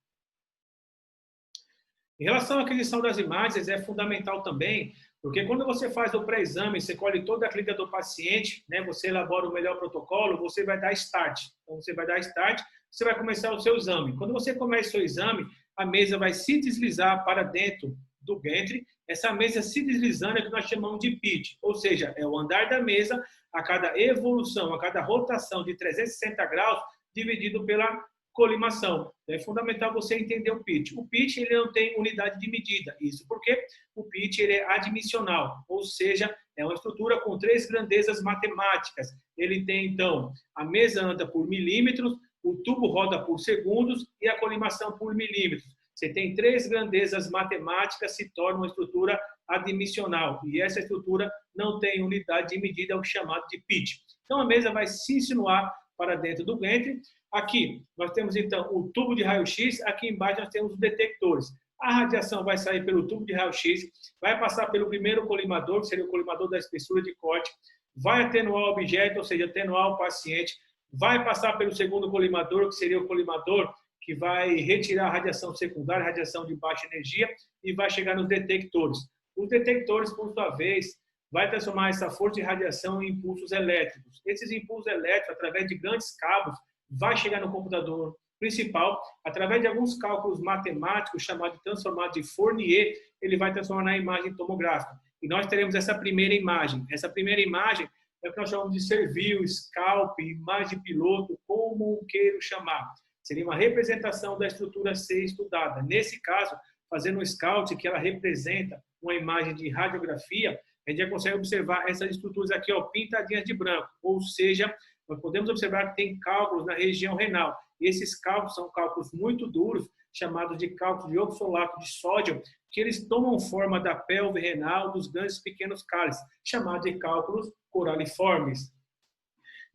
Em relação à aquisição das imagens, é fundamental também, porque quando você faz o pré-exame, você colhe toda a clínica do paciente, né, você elabora o melhor protocolo, você vai dar start. Então, você vai dar start, você vai começar o seu exame. Quando você começa o seu exame, a mesa vai se deslizar para dentro do ventre. Essa mesa se deslizando é o que nós chamamos de pitch, ou seja, é o andar da mesa a cada evolução, a cada rotação de 360 graus, dividido pela colimação. É fundamental você entender o pitch. O pitch ele não tem unidade de medida. Isso porque o pitch ele é admissional, ou seja, é uma estrutura com 3 grandezas matemáticas. Ele tem, então, a mesa anda por milímetros, o tubo roda por segundos e a colimação por milímetros. Você tem 3 grandezas matemáticas, se torna uma estrutura admissional. E essa estrutura não tem unidade de medida, é o chamado de pitch. Então, a mesa vai se insinuar para dentro do ventre. Aqui, nós temos, então, o tubo de raio-x. Aqui embaixo, nós temos os detectores. A radiação vai sair pelo tubo de raio-x, vai passar pelo primeiro colimador, que seria o colimador da espessura de corte, vai atenuar o objeto, ou seja, atenuar o paciente, vai passar pelo segundo colimador, que seria o colimador que vai retirar a radiação secundária, radiação de baixa energia, e vai chegar nos detectores. Os detectores, por sua vez, vai transformar essa força de radiação em impulsos elétricos. Esses impulsos elétricos, através de grandes cabos, vai chegar no computador principal, através de alguns cálculos matemáticos, chamados de transformado de Fourier, ele vai transformar na imagem tomográfica. E nós teremos essa primeira imagem. Essa primeira imagem é o que nós chamamos de servil, scalp, imagem de piloto, como queiro chamar. Seria uma representação da estrutura a ser estudada. Nesse caso, fazendo um scout, que ela representa uma imagem de radiografia, a gente já consegue observar essas estruturas aqui, ó, pintadinhas de branco. Ou seja, nós podemos observar que tem cálculos na região renal. E esses cálculos são cálculos muito duros, chamados de cálculos de oxalato de sódio, que eles tomam forma da pelve renal dos grandes pequenos cálices, chamados de cálculos coraliformes.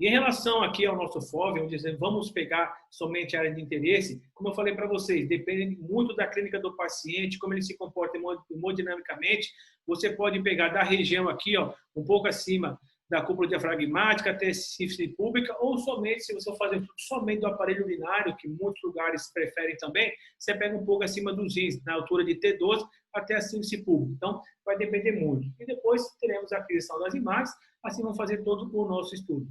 E em relação aqui ao nosso FOV, onde vamos pegar somente a área de interesse, como eu falei para vocês, depende muito da clínica do paciente, como ele se comporta hemodinamicamente. Você pode pegar da região aqui, ó, um pouco acima da cúpula diafragmática até sífise pública, ou somente, se você for fazer somente do aparelho urinário, que muitos lugares preferem também, você pega um pouco acima dos rins, na altura de T12 até a sífise pública. Então, vai depender muito. E depois teremos a aquisição das imagens, assim vamos fazer todo o nosso estudo.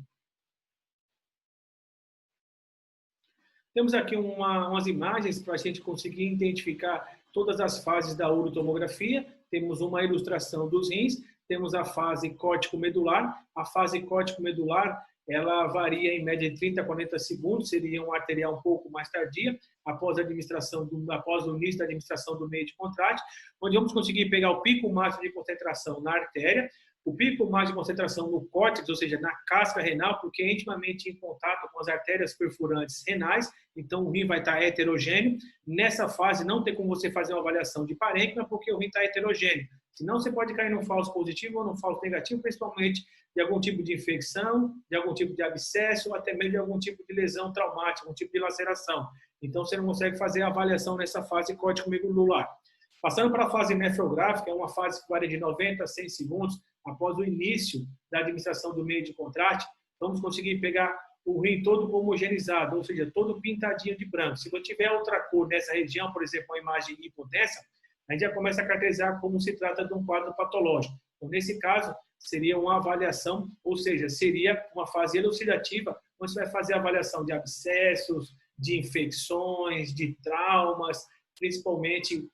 Temos aqui umas imagens para a gente conseguir identificar todas as fases da urotomografia. Temos uma ilustração dos rins, temos a fase córtico-medular. A fase córtico-medular, ela varia em média de 30 a 40 segundos, seria um arterial um pouco mais tardia, após o início da administração do meio de contraste, onde vamos conseguir pegar o pico máximo de concentração na artéria, o pico máximo de concentração no córtex, ou seja, na casca renal, porque é intimamente em contato com as artérias perfurantes renais, então o rim vai estar heterogêneo. Nessa fase não tem como você fazer uma avaliação de parênquima, porque o rim está heterogêneo. Senão você pode cair num falso positivo ou num falso negativo, principalmente de algum tipo de infecção, de algum tipo de abscesso, ou até mesmo de algum tipo de lesão traumática, algum tipo de laceração. Então você não consegue fazer a avaliação nessa fase córtico-medular. Passando para a fase nefrográfica, é uma fase que varia de 90 a 100 segundos após o início da administração do meio de contraste. Vamos conseguir pegar o rim todo homogeneizado, ou seja, todo pintadinho de branco. Se eu tiver outra cor nessa região, por exemplo, uma imagem de hipotensão, a gente já começa a caracterizar como se trata de um quadro patológico. Então, nesse caso, seria uma avaliação, ou seja, seria uma fase elucidativa, onde você vai fazer a avaliação de abscessos, de infecções, de traumas, principalmente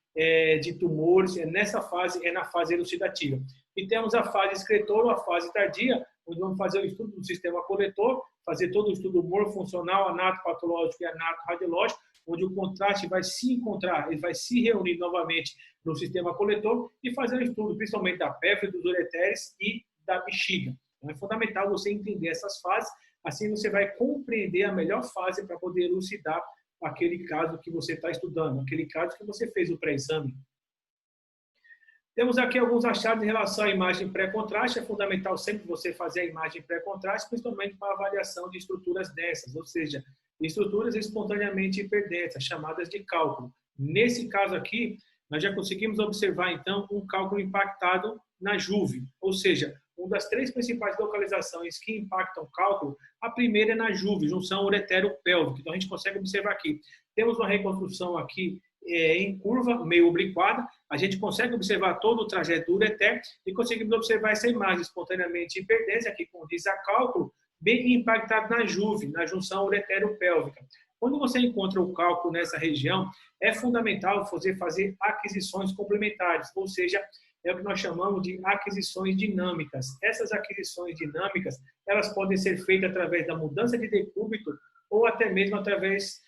de tumores. Nessa fase, é na fase elucidativa. E temos a fase excretora, ou a fase tardia, onde vamos fazer o estudo do sistema coletor, fazer todo o estudo morfofuncional, anatopatológico e anatoradiológico, onde o contraste vai se encontrar, ele vai se reunir novamente no sistema coletor e fazer o estudo, principalmente da pélvica, dos ureteres e da bexiga. Então, é fundamental você entender essas fases, assim você vai compreender a melhor fase para poder elucidar aquele caso que você está estudando, aquele caso que você fez o pré-exame. Temos aqui alguns achados em relação à imagem pré-contraste. É fundamental sempre você fazer a imagem pré-contraste, principalmente para avaliação de estruturas densas, ou seja, estruturas espontaneamente hiperdensas, chamadas de cálculo. Nesse caso aqui, nós já conseguimos observar, então, um cálculo impactado na juve, ou seja, uma das três principais localizações que impactam o cálculo, a primeira é na juve, junção uretero-pélvica. Então, a gente consegue observar aqui. Temos uma reconstrução aqui em curva, meio obliquada, a gente consegue observar todo o trajeto do ureter e conseguimos observar essa imagem espontaneamente hiperdensa, que condiz a cálculo, bem impactado na juve, na junção uretero-pélvica. Quando você encontra o cálculo nessa região, é fundamental você fazer aquisições complementares, ou seja, é o que nós chamamos de aquisições dinâmicas. Essas aquisições dinâmicas, elas podem ser feitas através da mudança de decúbito ou até mesmo através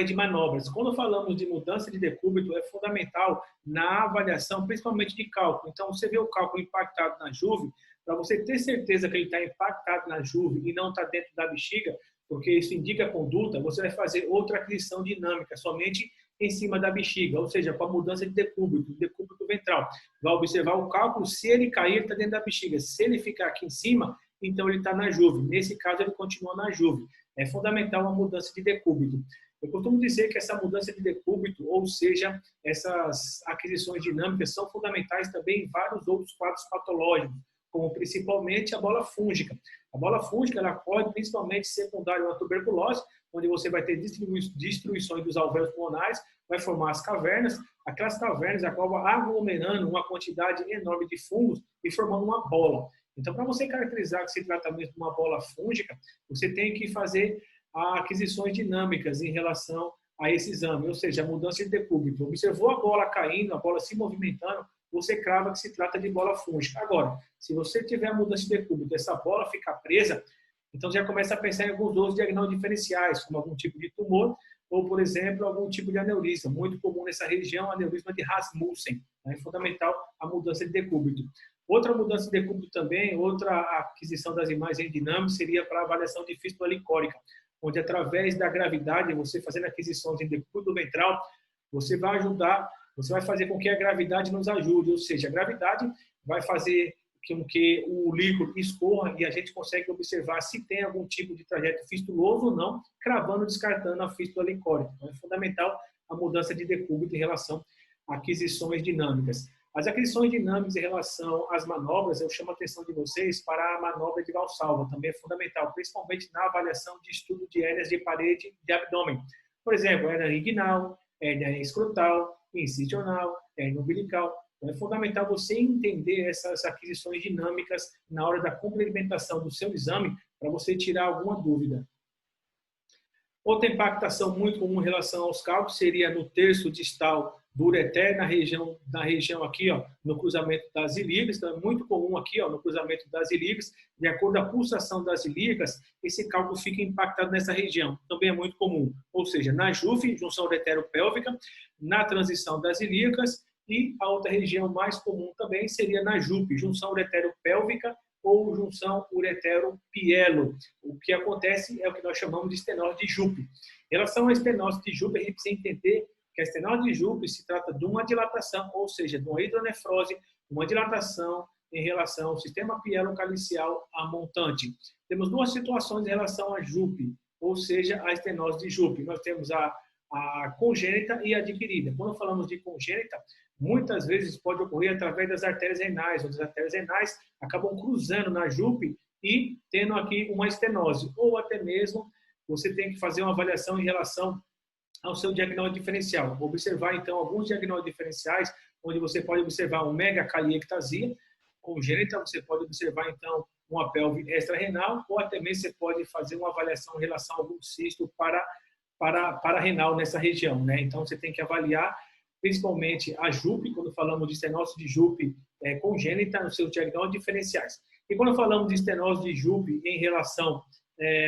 de manobras. Quando falamos de mudança de decúbito, é fundamental na avaliação, principalmente de cálculo. Então, você vê o cálculo impactado na juve, para você ter certeza que ele está impactado na juve e não está dentro da bexiga, porque isso indica a conduta, você vai fazer outra aquisição dinâmica, somente em cima da bexiga, ou seja, com a mudança de decúbito ventral. Vai observar o cálculo, se ele cair, ele está dentro da bexiga. Se ele ficar aqui em cima, então ele está na juve. Nesse caso, ele continua na juve. É fundamental uma mudança de decúbito. Eu costumo dizer que essa mudança de decúbito, ou seja, essas aquisições dinâmicas, são fundamentais também em vários outros quadros patológicos, como principalmente a bola fúngica. A bola fúngica ela pode principalmente secundária à tuberculose, onde você vai ter destruições dos alvéolos pulmonares, vai formar as cavernas, aquelas cavernas acabam aglomerando uma quantidade enorme de fungos e formando uma bola. Então, para você caracterizar que se trata mesmo de uma bola fúngica, você tem que fazer aquisições dinâmicas em relação a esse exame, ou seja, a mudança de decúbito. Observou a bola caindo, a bola se movimentando, você crava que se trata de bola fúngica. Agora, se você tiver a mudança de decúbito, essa bola ficar presa, então já começa a pensar em alguns outros diagnósticos diferenciais, como algum tipo de tumor, ou, por exemplo, algum tipo de aneurisma. Muito comum nessa região, aneurisma de Rasmussen. É fundamental a mudança de decúbito. Outra mudança de decúbito também, outra aquisição das imagens dinâmicas seria para avaliação de fístula licórica, onde através da gravidade, você fazendo aquisições em decúbito ventral, você vai ajudar, você vai fazer com que a gravidade nos ajude, ou seja, a gravidade vai fazer com que o líquido escorra e a gente consegue observar se tem algum tipo de trajeto fistuloso ou não, cravando ou descartando a fístula licórica. Então, é fundamental a mudança de decúbito em relação a aquisições dinâmicas. As aquisições dinâmicas em relação às manobras, eu chamo a atenção de vocês para a manobra de Valsalva, também é fundamental, principalmente na avaliação de estudo de hérnias de parede de abdômen. Por exemplo, hérnia inguinal, hérnia escrotal, incisional, hérnia umbilical. Então, é fundamental você entender essas aquisições dinâmicas na hora da complementação do seu exame para você tirar alguma dúvida. Outra impactação muito comum em relação aos cálculos seria no terço distal do ureter, na região aqui, ó, no cruzamento das ilíacas. Então, é muito comum aqui, ó, no cruzamento das ilíacas, de acordo com a pulsação das ilíacas, esse cálculo fica impactado nessa região. Também é muito comum, ou seja, na JUF, junção uretero-pélvica, na transição das ilíacas, e a outra região mais comum também seria na JUP, junção uretero-pélvica, ou junção uretero-pielo. O que acontece é o que nós chamamos de estenose de JUP. Em relação à estenose de JUP, a gente precisa entender que a estenose de JUP se trata de uma dilatação, ou seja, de uma hidronefrose, uma dilatação em relação ao sistema pielo-calicial a montante. Temos duas situações em relação à JUP, ou seja, a estenose de JUP. Nós temos a congênita e a adquirida. Quando falamos de congênita, muitas vezes pode ocorrer através das artérias renais, onde as artérias renais acabam cruzando na JUP e tendo aqui uma estenose. Ou até mesmo você tem que fazer uma avaliação em relação ao seu diagnóstico diferencial. Vou observar, então, alguns diagnósticos diferenciais, onde você pode observar uma megacaliectasia congênita, você pode observar, então, uma pelve extra-renal, ou até mesmo você pode fazer uma avaliação em relação a algum cisto para renal nessa região, né? Então, você tem que avaliar principalmente a JUP, quando falamos de estenose de JUP congênita, nos seus diagnósticos diferenciais. E quando falamos de estenose de JUP em relação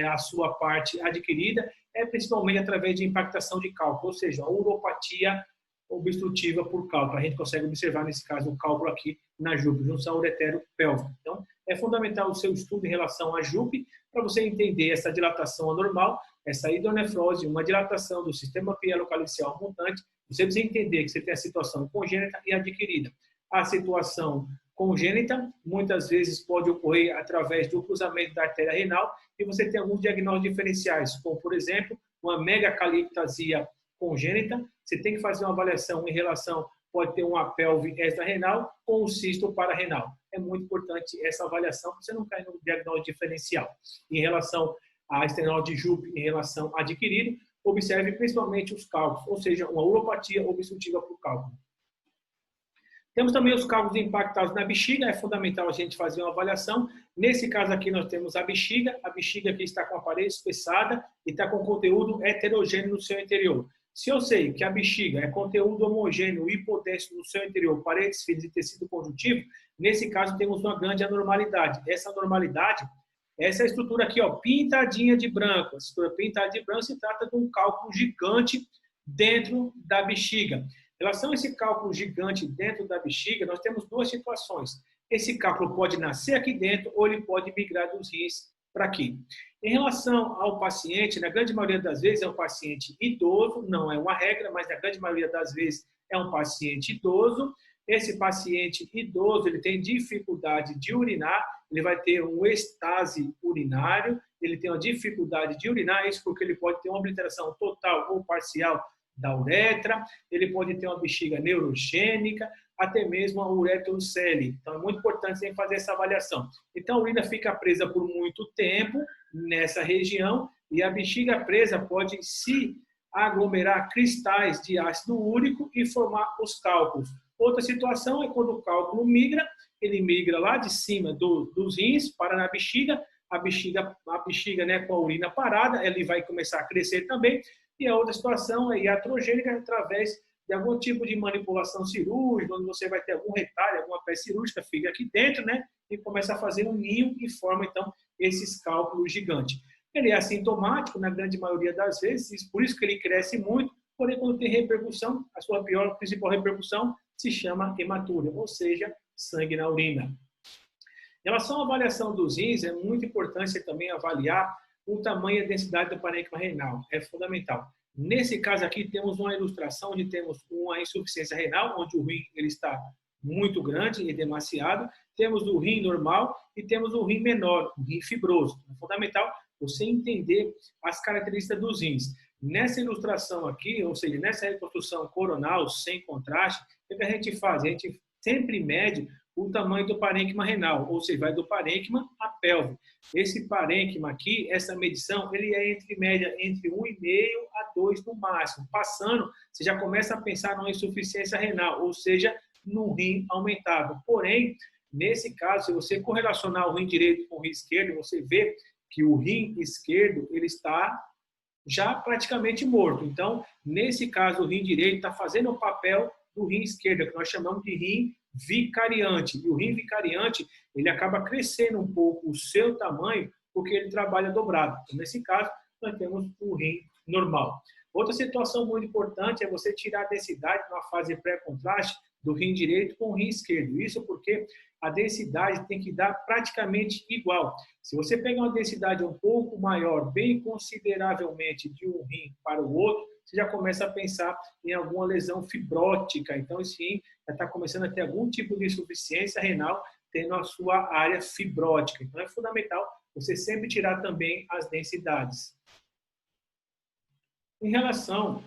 à sua parte adquirida, é principalmente através de impactação de cálculo, ou seja, a uropatia obstrutiva por cálculo. A gente consegue observar, nesse caso, o cálculo aqui na JUP, junção uretero-pélvica. Então, é fundamental o seu estudo em relação à JUP para você entender essa dilatação anormal, essa hidronefrose, uma dilatação do sistema pielo-calicial montante. Você precisa entender que você tem a situação congênita e adquirida. A situação congênita, muitas vezes, pode ocorrer através do cruzamento da artéria renal e você tem alguns diagnósticos diferenciais, como, por exemplo, uma megacaliectasia congênita. Você tem que fazer uma avaliação em relação, pode ter uma pelve extra-renal ou um cisto para-renal. É muito importante essa avaliação para você não cair no diagnóstico diferencial. Em relação à estenose de JUP, em relação a adquirido, observe principalmente os cálculos, ou seja, uma uropatia obstrutiva por cálculo. Temos também os cálculos impactados na bexiga, é fundamental a gente fazer uma avaliação. Nesse caso aqui nós temos a bexiga aqui está com a parede espessada e está com conteúdo heterogêneo no seu interior. Se eu sei que a bexiga é conteúdo homogêneo e hipodenso no seu interior, paredes finas e tecido conjuntivo, nesse caso temos uma grande anormalidade. Essa anormalidade, essa estrutura aqui, ó, pintadinha de branco. A estrutura pintada de branco se trata de um cálculo gigante dentro da bexiga. Em relação a esse cálculo gigante dentro da bexiga, nós temos duas situações. Esse cálculo pode nascer aqui dentro ou ele pode migrar dos rins para aqui. Em relação ao paciente, na grande maioria das vezes é um paciente idoso, não é uma regra, mas na grande maioria das vezes é um paciente idoso. Esse paciente idoso, ele tem dificuldade de urinar, ele vai ter um estase urinário, ele tem uma dificuldade de urinar, isso porque ele pode ter uma obliteração total ou parcial da uretra, ele pode ter uma bexiga neurogênica, até mesmo a uretrocele. Então, é muito importante você fazer essa avaliação. Então, a urina fica presa por muito tempo nessa região e a bexiga presa pode se aglomerar cristais de ácido úrico e formar os cálculos. Outra situação é quando o cálculo migra, ele migra lá de cima dos rins para na bexiga, a bexiga, né, com a urina parada, ele vai começar a crescer também. E a outra situação é iatrogênica através de algum tipo de manipulação cirúrgica, onde você vai ter algum retalho, alguma peça cirúrgica, fica aqui dentro, né? E começa a fazer um ninho e forma, então, esses cálculos gigantes. Ele é assintomático na grande maioria das vezes, por isso que ele cresce muito, porém, quando tem repercussão, a sua principal repercussão se chama hematúria, ou seja, sangue na urina. Em relação à avaliação dos rins, é muito importante você também avaliar o tamanho e a densidade do parênquima renal. É fundamental. Nesse caso aqui, temos uma ilustração onde temos uma insuficiência renal, onde o rim ele está muito grande e demasiado, temos o rim normal e temos o rim menor, o rim fibroso. É fundamental você entender as características dos rins. Nessa ilustração aqui, ou seja, nessa reconstrução coronal sem contraste, o que a gente faz? A gente sempre mede o tamanho do parênquima renal, ou seja, vai do parênquima à pelve. Esse parênquima aqui, essa medição, ele é entre média entre 1,5 a 2 no máximo. Passando, você já começa a pensar numa insuficiência renal, ou seja, no rim aumentado. Porém, nesse caso, se você correlacionar o rim direito com o rim esquerdo, você vê que o rim esquerdo ele está já praticamente morto. Então, nesse caso, o rim direito está fazendo o papel do rim esquerdo, que nós chamamos de rim vicariante. E o rim vicariante, ele acaba crescendo um pouco o seu tamanho, porque ele trabalha dobrado. Então, nesse caso, nós temos o rim normal. Outra situação muito importante é você tirar a densidade na fase pré-contraste do rim direito com o rim esquerdo. Isso porque a densidade tem que dar praticamente igual. Se você pegar uma densidade um pouco maior, bem consideravelmente, de um rim para o outro, você já começa a pensar em alguma lesão fibrótica. Então, esse rim já está começando a ter algum tipo de insuficiência renal, tendo a sua área fibrótica. Então, é fundamental você sempre tirar também as densidades. Em relação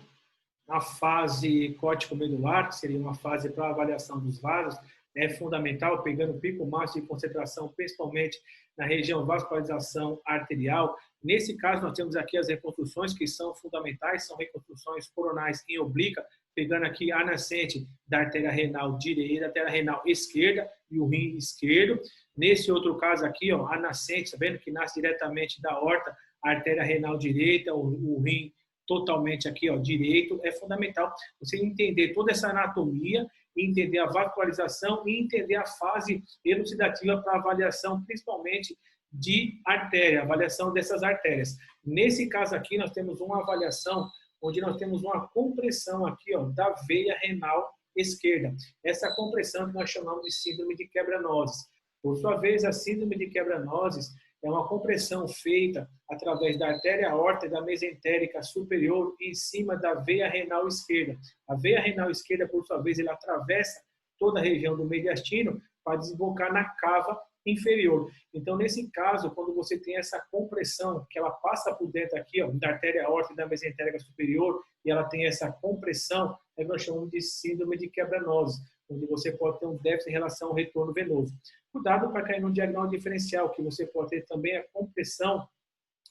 à fase córtico-medular, que seria uma fase para avaliação dos vasos, é fundamental, pegando o pico máximo de concentração, principalmente na região vascularização arterial. Nesse caso, nós temos aqui as reconstruções que são fundamentais, são reconstruções coronais em oblíqua, pegando aqui a nascente da artéria renal direita, artéria renal esquerda e o rim esquerdo. Nesse outro caso aqui, ó, a nascente, tá vendo que nasce diretamente da aorta, a artéria renal direita, o rim totalmente aqui, ó, direito. É fundamental você entender toda essa anatomia, entender a vascularização e entender a fase elucidativa para avaliação, principalmente de artéria, avaliação dessas artérias. Nesse caso aqui, nós temos uma avaliação onde nós temos uma compressão aqui, ó, da veia renal esquerda. Essa compressão que nós chamamos de síndrome de quebra-nozes. Por sua vez, a síndrome de quebra-nozes é uma compressão feita através da artéria aórtica e da mesentérica superior em cima da veia renal esquerda. A veia renal esquerda, por sua vez, ela atravessa toda a região do mediastino para desembocar na cava inferior. Então, nesse caso, quando você tem essa compressão, que ela passa por dentro aqui, ó, da artéria aórtica e da mesentérica superior, e ela tem essa compressão, é que nós chamamos de síndrome de quebra-nozes, onde você pode ter um déficit em relação ao retorno venoso. Cuidado para cair no diagnóstico diferencial, que você pode ter também a compressão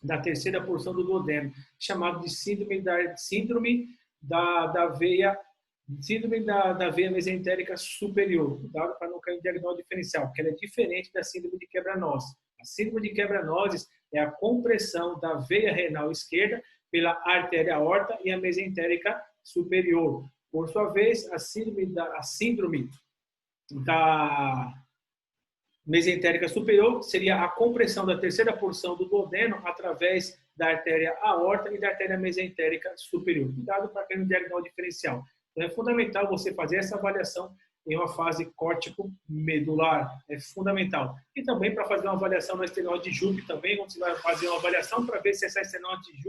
da terceira porção do duodeno, chamado de síndrome da veia mesentérica superior. Cuidado para não cair no diagnóstico diferencial, porque ela é diferente da síndrome de quebra-nozes. A síndrome de quebra-nozes é a compressão da veia renal esquerda pela artéria aorta e a mesentérica superior. Por sua vez, a síndrome da mesentérica superior seria a compressão da terceira porção do duodeno através da artéria aorta e da artéria mesentérica superior. Cuidado para cair no diagnóstico diferencial. Então, é fundamental você fazer essa avaliação em uma fase córtico-medular. É fundamental. E também para fazer uma avaliação na estenose de Jupe também, onde você vai fazer uma avaliação para ver se essa estenose de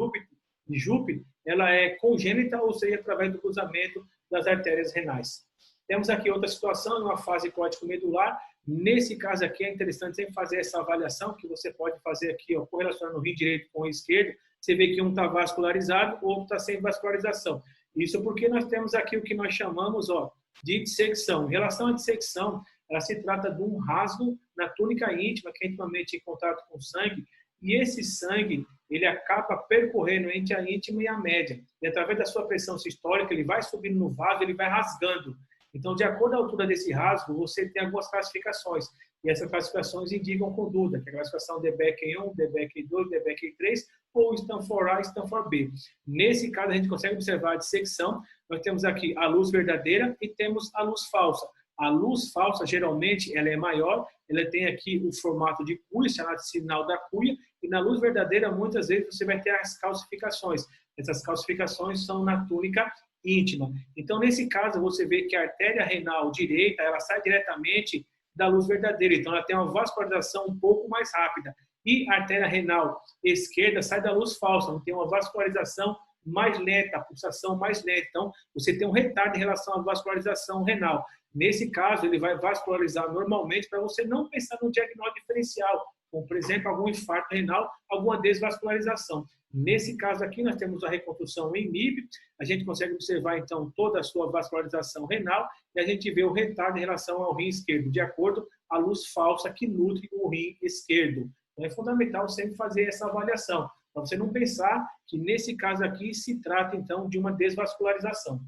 Jupe ela é congênita ou seja através do cruzamento das artérias renais. Temos aqui outra situação, em uma fase córtico-medular. Nesse caso aqui é interessante sempre fazer essa avaliação, que você pode fazer aqui, ó, correlacionando o rim direito com o esquerdo. Você vê que um está vascularizado, o outro está sem vascularização. Isso porque nós temos aqui o que nós chamamos, ó, de dissecção. Em relação à dissecção, ela se trata de um rasgo na túnica íntima, que é intimamente em contato com o sangue, e esse sangue, ele acaba percorrendo entre a íntima e a média. E através da sua pressão sistólica, ele vai subindo no vaso, ele vai rasgando. Então, de acordo com a altura desse rasgo, você tem algumas classificações. E essas classificações indicam conduta, que é a classificação de Beck 1, de Beck 2, de Beck 3, ou Stanford A e Stanford B. Nesse caso, a gente consegue observar a dissecção. Nós temos aqui a luz verdadeira e temos a luz falsa. A luz falsa, geralmente, ela é maior, ela tem aqui o formato de cuia, chamado de sinal da cuia, e na luz verdadeira, muitas vezes, você vai ter as calcificações. Essas calcificações são na túnica íntima. Então, nesse caso, você vê que a artéria renal direita, ela sai diretamente da luz verdadeira. Então, ela tem uma vascularização um pouco mais rápida. E a artéria renal esquerda sai da luz falsa, não tem uma vascularização mais lenta, a pulsação mais lenta. Então, você tem um retardo em relação à vascularização renal. Nesse caso, ele vai vascularizar normalmente para você não pensar no diagnóstico diferencial, como, por exemplo, algum infarto renal, alguma desvascularização. Nesse caso aqui, nós temos a reconstrução em MIB, a gente consegue observar, então, toda a sua vascularização renal e a gente vê o retardo em relação ao rim esquerdo, de acordo à luz falsa que nutre o rim esquerdo. Então, é fundamental sempre fazer essa avaliação, para você não pensar que, nesse caso aqui, se trata, então, de uma desvascularização.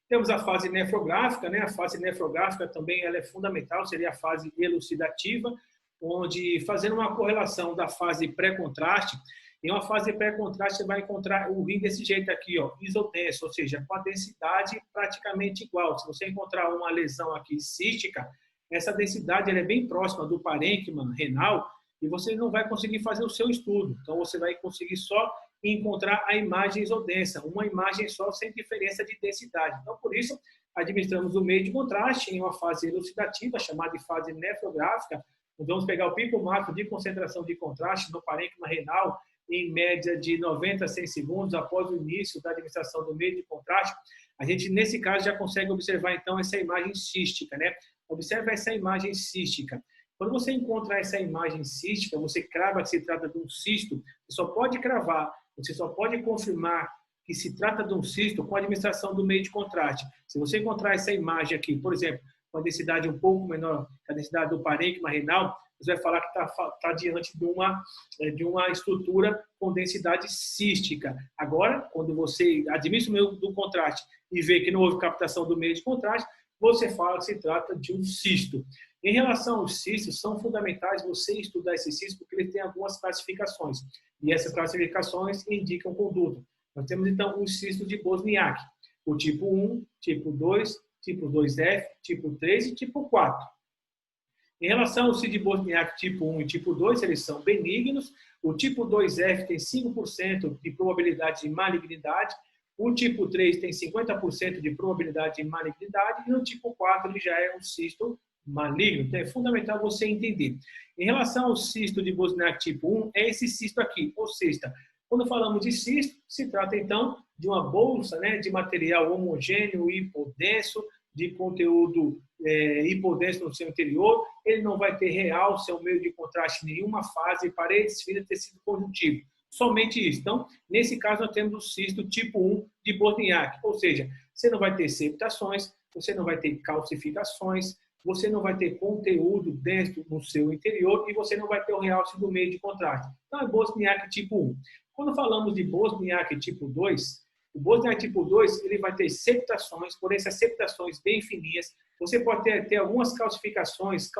Temos a fase nefrográfica, né? A fase nefrográfica também ela é fundamental, seria a fase elucidativa, onde, fazendo uma correlação da fase pré-contraste, em uma fase pré-contraste você vai encontrar o rim desse jeito aqui, ó, isodenso, ou seja, com a densidade praticamente igual. Se você encontrar uma lesão aqui cística, essa densidade ela é bem próxima do parênquima renal e você não vai conseguir fazer o seu estudo. Então, você vai conseguir só encontrar a imagem isodensa, uma imagem só sem diferença de densidade. Então, por isso, administramos o meio de contraste em uma fase elucidativa, chamada de fase nefrográfica. Vamos pegar o pico máximo de concentração de contraste no parênquima renal em média de 90 a 100 segundos após o início da administração do meio de contraste. A gente, nesse caso, já consegue observar, então, essa imagem cística, né? Observa essa imagem cística. Quando você encontra essa imagem cística, você crava que se trata de um cisto, você só pode cravar, você só pode confirmar que se trata de um cisto com a administração do meio de contraste. Se você encontrar essa imagem aqui, por exemplo, com a densidade um pouco menor que a densidade do parênquima renal, você vai falar que está diante de uma estrutura com densidade cística. Agora, quando você administra o meio do contraste e vê que não houve captação do meio de contraste, você fala que se trata de um cisto. Em relação aos cistos, são fundamentais você estudar esses cistos porque eles têm algumas classificações. E essas classificações indicam conduta. Nós temos, então, os cistos de Bosniak, o tipo 1, tipo 2, tipo 2F, tipo 3 e tipo 4. Em relação ao cistos de Bosniak tipo 1 e tipo 2, eles são benignos. O tipo 2F tem 5% de probabilidade de malignidade. O tipo 3 tem 50% de probabilidade de malignidade. E o tipo 4 ele já é um cisto maligno. Então, é fundamental você entender. Em relação ao cisto de Bosniak tipo 1, é esse cisto aqui, ou seja, quando falamos de cisto, se trata, então, de uma bolsa, né, de material homogêneo e hipodenso, de conteúdo hipodenso no seu interior. Ele não vai ter realce ao meio de contraste em nenhuma fase, paredes finas, tecido conjuntivo. Somente isso. Então, nesse caso, nós temos o cisto tipo 1 de Bosniak, ou seja, você não vai ter septações, você não vai ter calcificações, você não vai ter conteúdo dentro no seu interior e você não vai ter o realce do meio de contraste. Então, é Bosniak tipo 1. Quando falamos de Bosniak tipo 2, o Bosniak tipo 2 ele vai ter septações, porém essas septações bem fininhas. Você pode ter algumas calcificações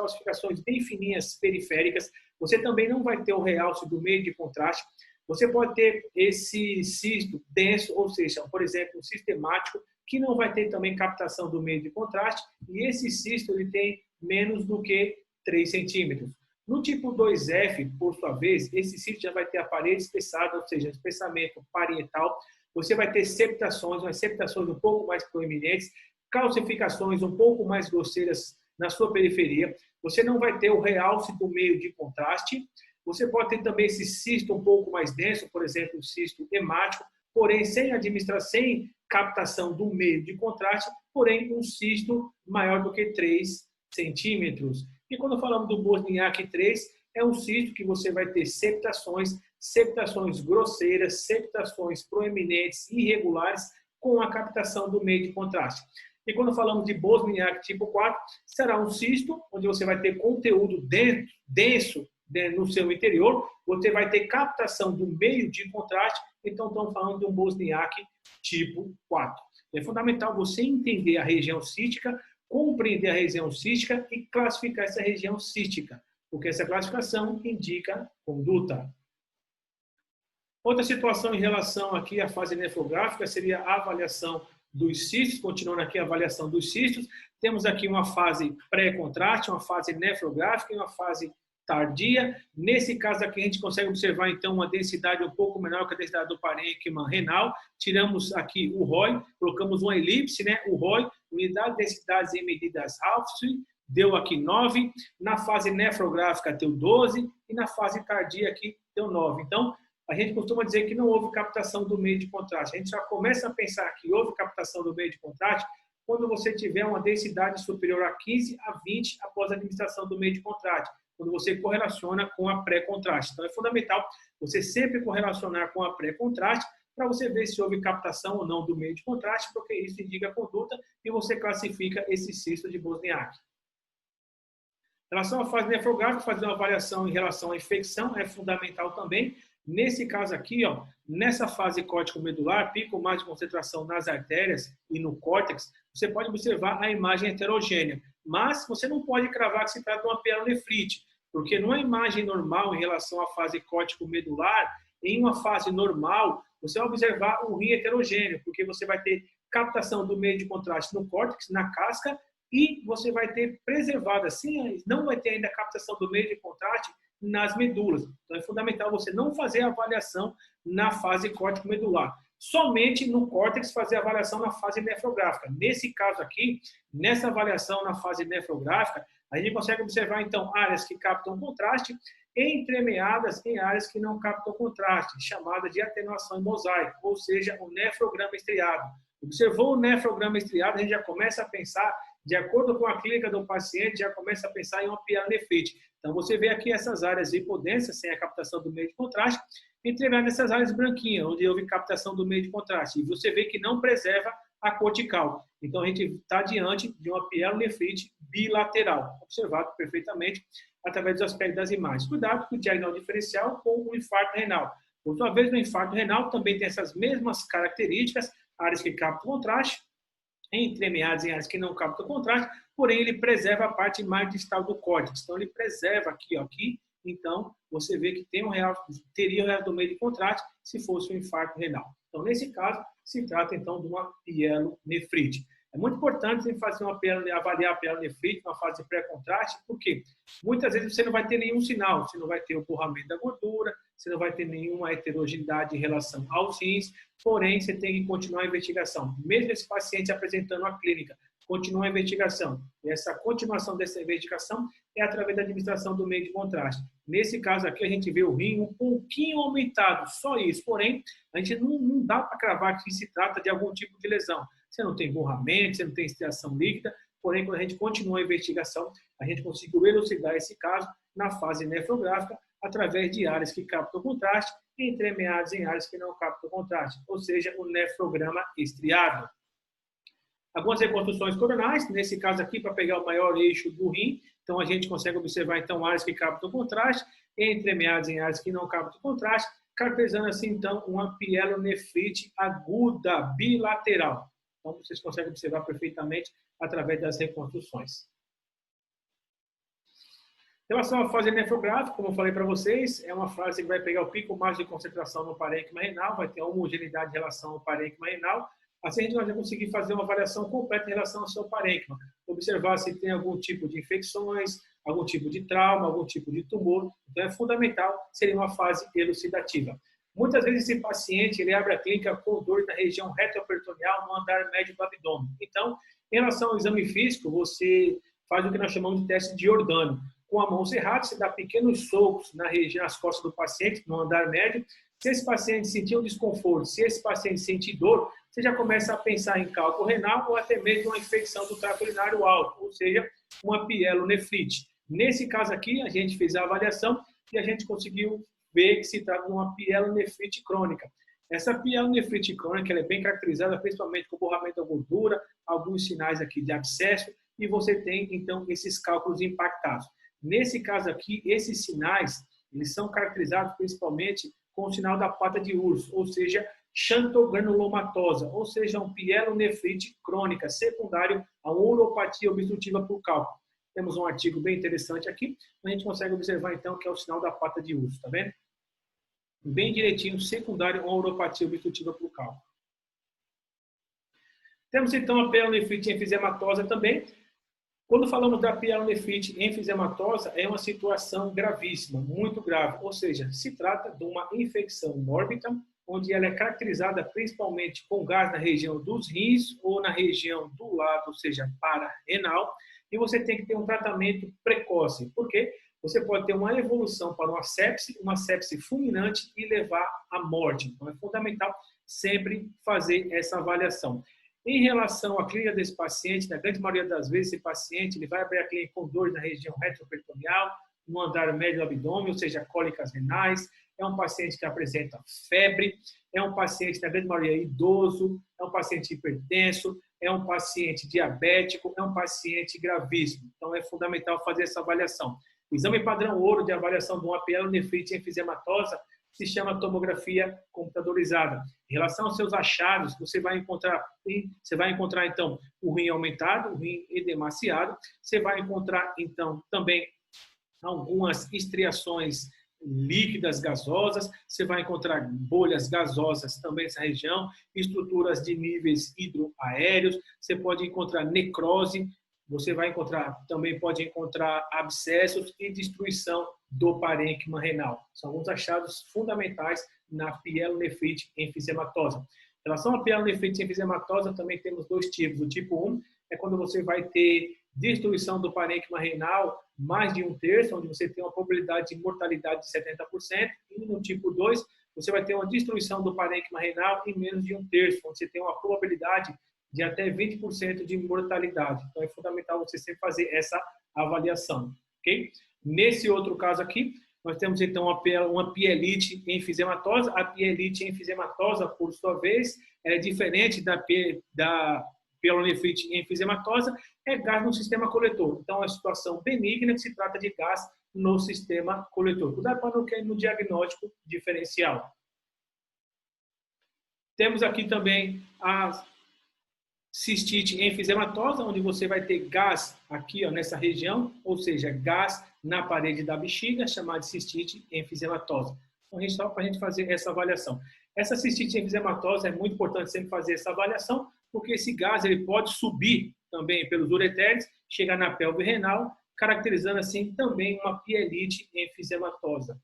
bem fininhas periféricas. Você também não vai ter o realce do meio de contraste. Você pode ter esse cisto denso, ou seja, por exemplo, um sistemático, que não vai ter também captação do meio de contraste, e esse cisto ele tem menos do que 3 centímetros. No tipo 2F, por sua vez, esse cisto já vai ter a parede espessada, ou seja, espessamento parietal. Você vai ter septações, umas septações um pouco mais proeminentes, calcificações um pouco mais grosseiras na sua periferia. Você não vai ter o realce do meio de contraste. Você pode ter também esse cisto um pouco mais denso, por exemplo, o cisto hemático, porém sem sem captação do meio de contraste, porém um cisto maior do que 3 centímetros. E quando falamos do Bosniak 3, é um cisto que você vai ter septações grosseiras, septações proeminentes, irregulares, com a captação do meio de contraste. E quando falamos de Bosniak tipo 4, será um cisto onde você vai ter conteúdo denso no seu interior, você vai ter captação do meio de contraste, então estamos falando de um Bosniak tipo 4. É fundamental você entender a região cística, compreender a região cística e classificar essa região cística, porque essa classificação indica conduta. Outra situação em relação aqui à fase nefrográfica seria a avaliação dos cistos, continuando aqui a avaliação dos cistos. Temos aqui uma fase pré-contraste, uma fase nefrográfica e uma fase tardia. Nesse caso aqui, a gente consegue observar, então, uma densidade um pouco menor que a densidade do parênquima renal. Tiramos aqui o ROI, colocamos uma elipse, né? O ROI, unidade de densidades em medidas Raphson, deu aqui 9. Na fase nefrográfica, deu 12. E na fase tardia aqui, deu 9. Então, a gente costuma dizer que não houve captação do meio de contraste. A gente já começa a pensar que houve captação do meio de contraste quando você tiver uma densidade superior a 15 a 20 após a administração do meio de contraste, quando você correlaciona com a pré-contraste. Então, é fundamental você sempre correlacionar com a pré-contraste para você ver se houve captação ou não do meio de contraste, porque isso indica a conduta e você classifica esse cisto de Wozniak. Em relação à fase nefrográfica, fazer uma avaliação em relação à infecção é fundamental também. Nesse caso aqui, ó, nessa fase córtico-medular, pico mais de concentração nas artérias e no córtex, você pode observar a imagem heterogênea. Mas você não pode cravar que se trata de uma pielonefrite, porque numa imagem normal em relação à fase córtico-medular, em uma fase normal, você vai observar um rim heterogêneo, porque você vai ter captação do meio de contraste no córtex, na casca, e você vai ter preservado, assim, não vai ter ainda captação do meio de contraste nas medulas. Então, é fundamental você não fazer a avaliação na fase córtico-medular. Somente no córtex fazer a avaliação na fase nefrográfica. Nesse caso aqui, nessa avaliação na fase nefrográfica, a gente consegue observar, então, áreas que captam contraste entremeadas em áreas que não captam contraste, chamada de atenuação em mosaico, ou seja, o nefrograma estriado. Observou o nefrograma estriado, a gente já começa a pensar, de acordo com a clínica do paciente, já começa a pensar em uma pielonefrite. Então, você vê aqui essas áreas hipodensas, sem a captação do meio de contraste, entremeadas nessas áreas branquinhas, onde houve captação do meio de contraste. E você vê que não preserva a cortical. Então, a gente está diante de uma pielonefrite bilateral, observado perfeitamente através dos aspectos das imagens. Cuidado com o diagnóstico diferencial com o infarto renal. Por sua vez, no infarto renal também tem essas mesmas características, áreas que captam contraste, entremeadas em áreas que não captam contraste, porém ele preserva a parte mais distal do córtex. Então, ele preserva aqui, ó, aqui. Então, você vê que tem teria o real do meio de contraste se fosse um infarto renal. Então, nesse caso, se trata, então, de uma pielonefrite. É muito importante fazer avaliar a pielonefrite numa fase de pré-contraste, porque muitas vezes você não vai ter nenhum sinal, você não vai ter o borramento da gordura, você não vai ter nenhuma heterogeneidade em relação aos rins, porém, você tem que continuar a investigação. Mesmo esse paciente apresentando a clínica, continua a investigação. E essa continuação dessa investigação é através da administração do meio de contraste. Nesse caso aqui, a gente vê o rim um pouquinho aumentado, só isso. Porém, a gente não dá para cravar que se trata de algum tipo de lesão. Você não tem borramento, você não tem estriação líquida, porém, quando a gente continua a investigação, a gente conseguiu elucidar esse caso na fase nefrográfica através de áreas que captam contraste entremeadas em áreas que não captam contraste, ou seja, o nefrograma estriado. Algumas reconstruções coronais, nesse caso aqui, para pegar o maior eixo do rim, então a gente consegue observar então áreas que captam contraste, entremeadas em áreas que não captam contraste, caracterizando assim então uma pielonefrite aguda bilateral. Então vocês conseguem observar perfeitamente através das reconstruções. Em relação à fase nefrográfica, como eu falei para vocês, é uma fase que vai pegar o pico máximo de concentração no parênquima renal, vai ter homogeneidade em relação ao parênquima renal. Assim, a gente vai conseguir fazer uma avaliação completa em relação ao seu parênquima, observar se tem algum tipo de infecções, algum tipo de trauma, algum tipo de tumor. Então, é fundamental, seria uma fase elucidativa. Muitas vezes, esse paciente ele abre a clínica com dor na região retroperitoneal, no andar médio do abdômen. Então, em relação ao exame físico, você faz o que nós chamamos de teste de Ordano. Com a mão cerrada, você dá pequenos socos na região, nas costas do paciente, no andar médio. Se esse paciente sentir um desconforto, se esse paciente sentir dor, você já começa a pensar em cálculo renal ou até mesmo uma infecção do trato urinário alto, ou seja, uma pielonefrite. Nesse caso aqui, a gente fez a avaliação e a gente conseguiu ver que se trata de uma pielonefrite crônica. Essa pielonefrite crônica ela é bem caracterizada principalmente com borramento da gordura, alguns sinais aqui de abscesso, e você tem, então, esses cálculos impactados. Nesse caso aqui, esses sinais, eles são caracterizados principalmente com o sinal da pata de urso, ou seja, xantogranulomatosa, ou seja, um pielonefrite crônica, secundário a uma uropatia obstrutiva por cálculo. Temos um artigo bem interessante aqui, a gente consegue observar então que é o sinal da pata de urso, tá vendo? Bem direitinho, secundário a uma uropatia obstrutiva por cálculo. Temos então a pielonefrite enfisematosa também. Quando falamos da pielonefrite enfisematosa, é uma situação gravíssima, muito grave, ou seja, se trata de uma infecção mórbida, onde ela é caracterizada principalmente com gás na região dos rins ou na região do lado, ou seja, pararrenal, e você tem que ter um tratamento precoce. Por quê? você pode ter uma evolução para uma sepse fulminante e levar à morte. Então, é fundamental sempre fazer essa avaliação. Em relação à clínica desse paciente, na grande maioria das vezes, esse paciente ele vai abrir a clínica com dores na região retroperitoneal, no andar médio do abdômen, ou seja, cólicas renais. É um paciente que apresenta febre, é um paciente, na grande maioria, idoso, é um paciente hipertenso, é um paciente diabético, é um paciente gravíssimo. Então, é fundamental fazer essa avaliação. O exame padrão ouro de avaliação de uma pielonefrite enfisematosa se chama tomografia computadorizada. Em relação aos seus achados, você vai encontrar então, o rim aumentado, o rim edemaciado, você vai encontrar, então, também algumas estriações líquidas gasosas, você vai encontrar bolhas gasosas também nessa região, estruturas de níveis hidroaéreos, você pode encontrar necrose, você vai encontrar, também pode encontrar abscessos e destruição do parênquima renal. São alguns achados fundamentais na pielonefrite enfisematosa. Em relação à pielonefrite enfisematosa, também temos dois tipos. O tipo 1 é quando você vai ter destruição do parênquima renal mais de 1/3, onde você tem uma probabilidade de mortalidade de 70%, e no tipo 2, você vai ter uma destruição do parênquima renal em menos de 1/3, onde você tem uma probabilidade de até 20% de mortalidade. Então, é fundamental você sempre fazer essa avaliação, ok? Nesse outro caso aqui, nós temos, então, uma pielite enfisematosa. A pielite enfisematosa, por sua vez, é diferente da pielonefrite enfisematosa, é gás no sistema coletor. Então, é uma situação benigna que se trata de gás no sistema coletor. Cuidado para não cair no diagnóstico diferencial. Temos aqui também a cistite enfisematosa, onde você vai ter gás aqui, ó, nessa região, ou seja, gás na parede da bexiga, chamada de cistite enfisematosa. Então, só para a gente fazer essa avaliação. Essa cistite enfisematosa é muito importante sempre fazer essa avaliação, porque esse gás ele pode subir também pelos ureteres, chegar na pelve renal, caracterizando assim também uma pielite enfisematosa.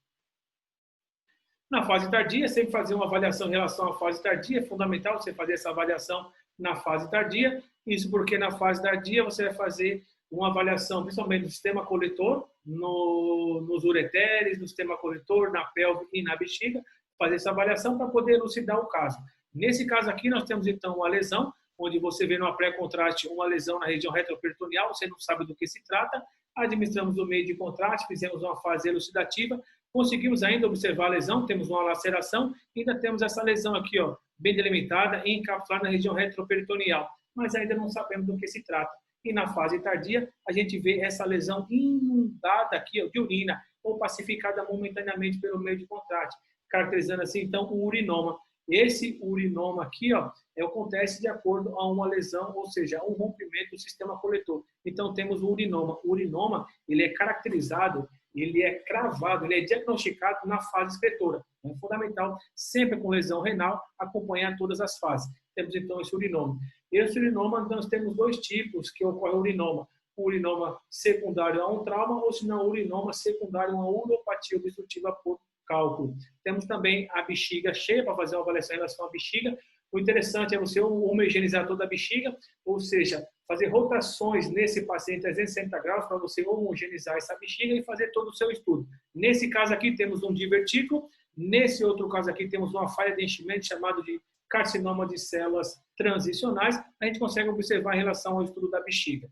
Na fase tardia, sempre fazer uma avaliação em relação à fase tardia, é fundamental você fazer essa avaliação na fase tardia, isso porque na fase tardia você vai fazer uma avaliação principalmente do sistema coletor, nos ureteres, no sistema coletor, na pelve e na bexiga, fazer essa avaliação para poder elucidar o caso. Nesse caso aqui, nós temos então uma lesão, onde você vê no pré-contraste uma lesão na região retroperitoneal, você não sabe do que se trata, administramos o meio de contraste, fizemos uma fase elucidativa, conseguimos ainda observar a lesão, temos uma laceração, ainda temos essa lesão aqui, ó, bem delimitada e encapsulada na região retroperitoneal, mas ainda não sabemos do que se trata. E na fase tardia, a gente vê essa lesão inundada aqui, ó, de urina, ou pacificada momentaneamente pelo meio de contraste, caracterizando assim, então, o urinoma. Esse urinoma aqui, ó, acontece de acordo a uma lesão, ou seja, um rompimento do sistema coletor. Então, temos o urinoma. O urinoma, ele é caracterizado, ele é cravado, ele é diagnosticado na fase excretora. É fundamental, sempre com lesão renal, acompanhar todas as fases. Temos, então, esse urinoma. Esse urinoma, nós temos dois tipos que ocorre o urinoma. O urinoma secundário a um trauma, ou se não, o urinoma secundário a uma uropatia obstrutiva por cálculo. Temos também a bexiga cheia, para fazer uma avaliação em relação à bexiga. O interessante é você homogeneizar toda a bexiga, ou seja, fazer rotações nesse paciente 360 graus para você homogeneizar essa bexiga e fazer todo o seu estudo. Nesse caso aqui temos um divertículo, nesse outro caso aqui temos uma falha de enchimento chamado de carcinoma de células transicionais. A gente consegue observar em relação ao estudo da bexiga.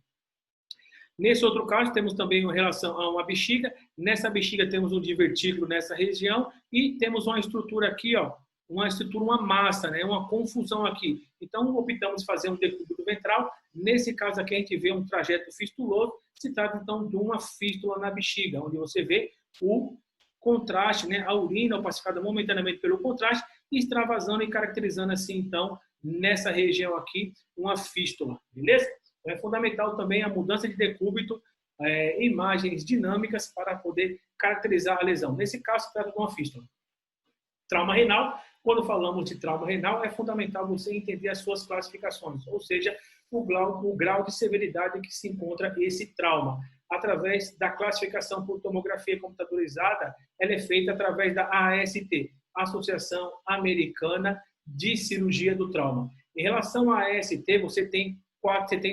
Nesse outro caso, temos também uma relação a uma bexiga. Nessa bexiga temos um divertículo nessa região e temos uma estrutura aqui, ó, uma massa, né, uma confusão aqui. Então, optamos fazer um decúbito ventral. Nesse caso aqui, a gente vê um trajeto fistuloso. Se trata, então, de uma fístula na bexiga, onde você vê o contraste, né, a urina opacificada momentaneamente pelo contraste, extravasando e caracterizando assim, então, nessa região aqui, uma fístula, beleza? É fundamental também a mudança de decúbito, imagens dinâmicas para poder caracterizar a lesão. Nesse caso, se trata de uma fístula. Trauma renal, quando falamos de trauma renal, é fundamental você entender as suas classificações, ou seja, o grau de severidade em que se encontra esse trauma. Através da classificação por tomografia computadorizada, ela é feita através da AST, Associação Americana de Cirurgia do Trauma. Em relação à AST, você tem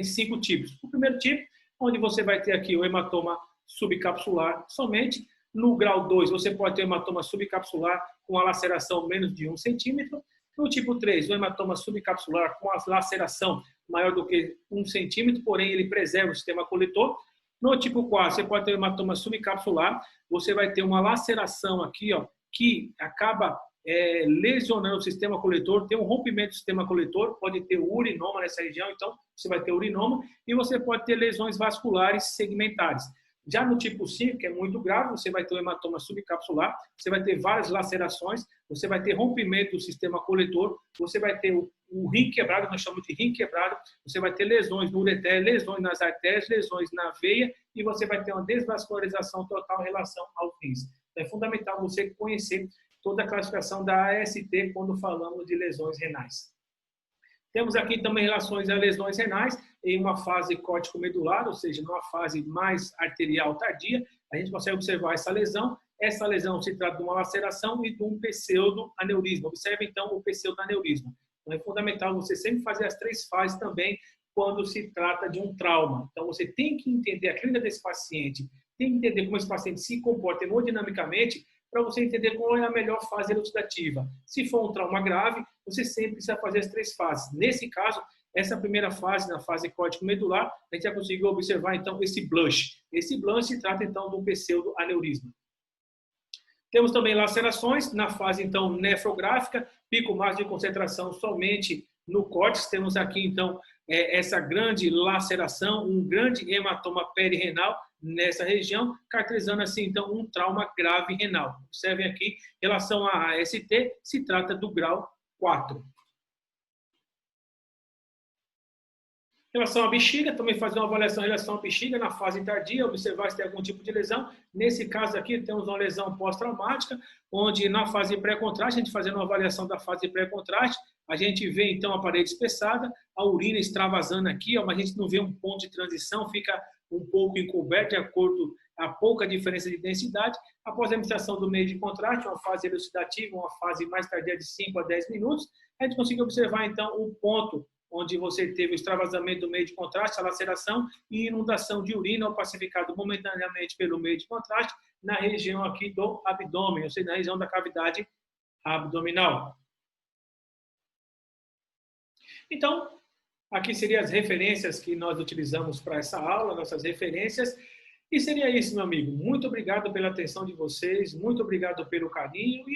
5 tipos. O primeiro tipo, onde você vai ter aqui o hematoma subcapsular somente. No grau 2, você pode ter hematoma subcapsular com a laceração menos de 1 centímetro. No tipo 3, o hematoma subcapsular com a laceração maior do que 1 centímetro, porém ele preserva o sistema coletor. No tipo 4, você pode ter hematoma subcapsular, você vai ter uma laceração aqui, ó, que acaba lesionando o sistema coletor, tem um rompimento do sistema coletor, pode ter urinoma nessa região, então você vai ter urinoma, e você pode ter lesões vasculares segmentares. Já no tipo 5, que é muito grave, você vai ter um hematoma subcapsular, você vai ter várias lacerações, você vai ter rompimento do sistema coletor, você vai ter o rim quebrado, nós chamamos de rim quebrado, você vai ter lesões no ureter, lesões nas artérias, lesões na veia, e você vai ter uma desvascularização total em relação aos rins. Então, é fundamental você conhecer toda a classificação da AST quando falamos de lesões renais. Temos aqui também relações a lesões renais em uma fase córtico-medular, ou seja, numa fase mais arterial tardia, a gente consegue observar essa lesão. Essa lesão se trata de uma laceração e de um pseudoaneurisma. Observe, então, o pseudoaneurisma. Então, é fundamental você sempre fazer as 3 fases também quando se trata de um trauma. Então, você tem que entender a clínica desse paciente, tem que entender como esse paciente se comporta hemodinamicamente, para você entender qual é a melhor fase elucidativa. Se for um trauma grave, você sempre precisa fazer as 3 fases. Nesse caso, essa primeira fase, na fase córtico-medular, a gente já conseguiu observar, então, esse blush. Esse blush se trata, então, de um pseudoaneurisma. Temos também lacerações na fase, então, nefrográfica, pico máximo de concentração somente no córtex. Temos aqui, então, essa grande laceração, um grande hematoma perirenal nessa região, caracterizando, assim, então, um trauma grave renal. Observem aqui, em relação à AST, se trata do grau 4. Em relação à bexiga, também fazer uma avaliação em relação à bexiga na fase tardia, observar se tem algum tipo de lesão. Nesse caso aqui, temos uma lesão pós-traumática, onde na fase pré-contraste, a gente fazendo uma avaliação da fase pré-contraste, a gente vê então a parede espessada, a urina extravasando aqui, ó, mas a gente não vê um ponto de transição, fica um pouco encoberto de acordo a pouca diferença de densidade. Após a administração do meio de contraste, uma fase elucidativa, uma fase mais tardia de 5 a 10 minutos, a gente consegue observar então o ponto onde você teve o extravasamento do meio de contraste, a laceração e inundação de urina, ou pacificado momentaneamente pelo meio de contraste, na região aqui do abdômen, ou seja, na região da cavidade abdominal. Então, aqui seriam as referências que nós utilizamos para essa aula, nossas referências. E seria isso, meu amigo. Muito obrigado pela atenção de vocês, muito obrigado pelo carinho e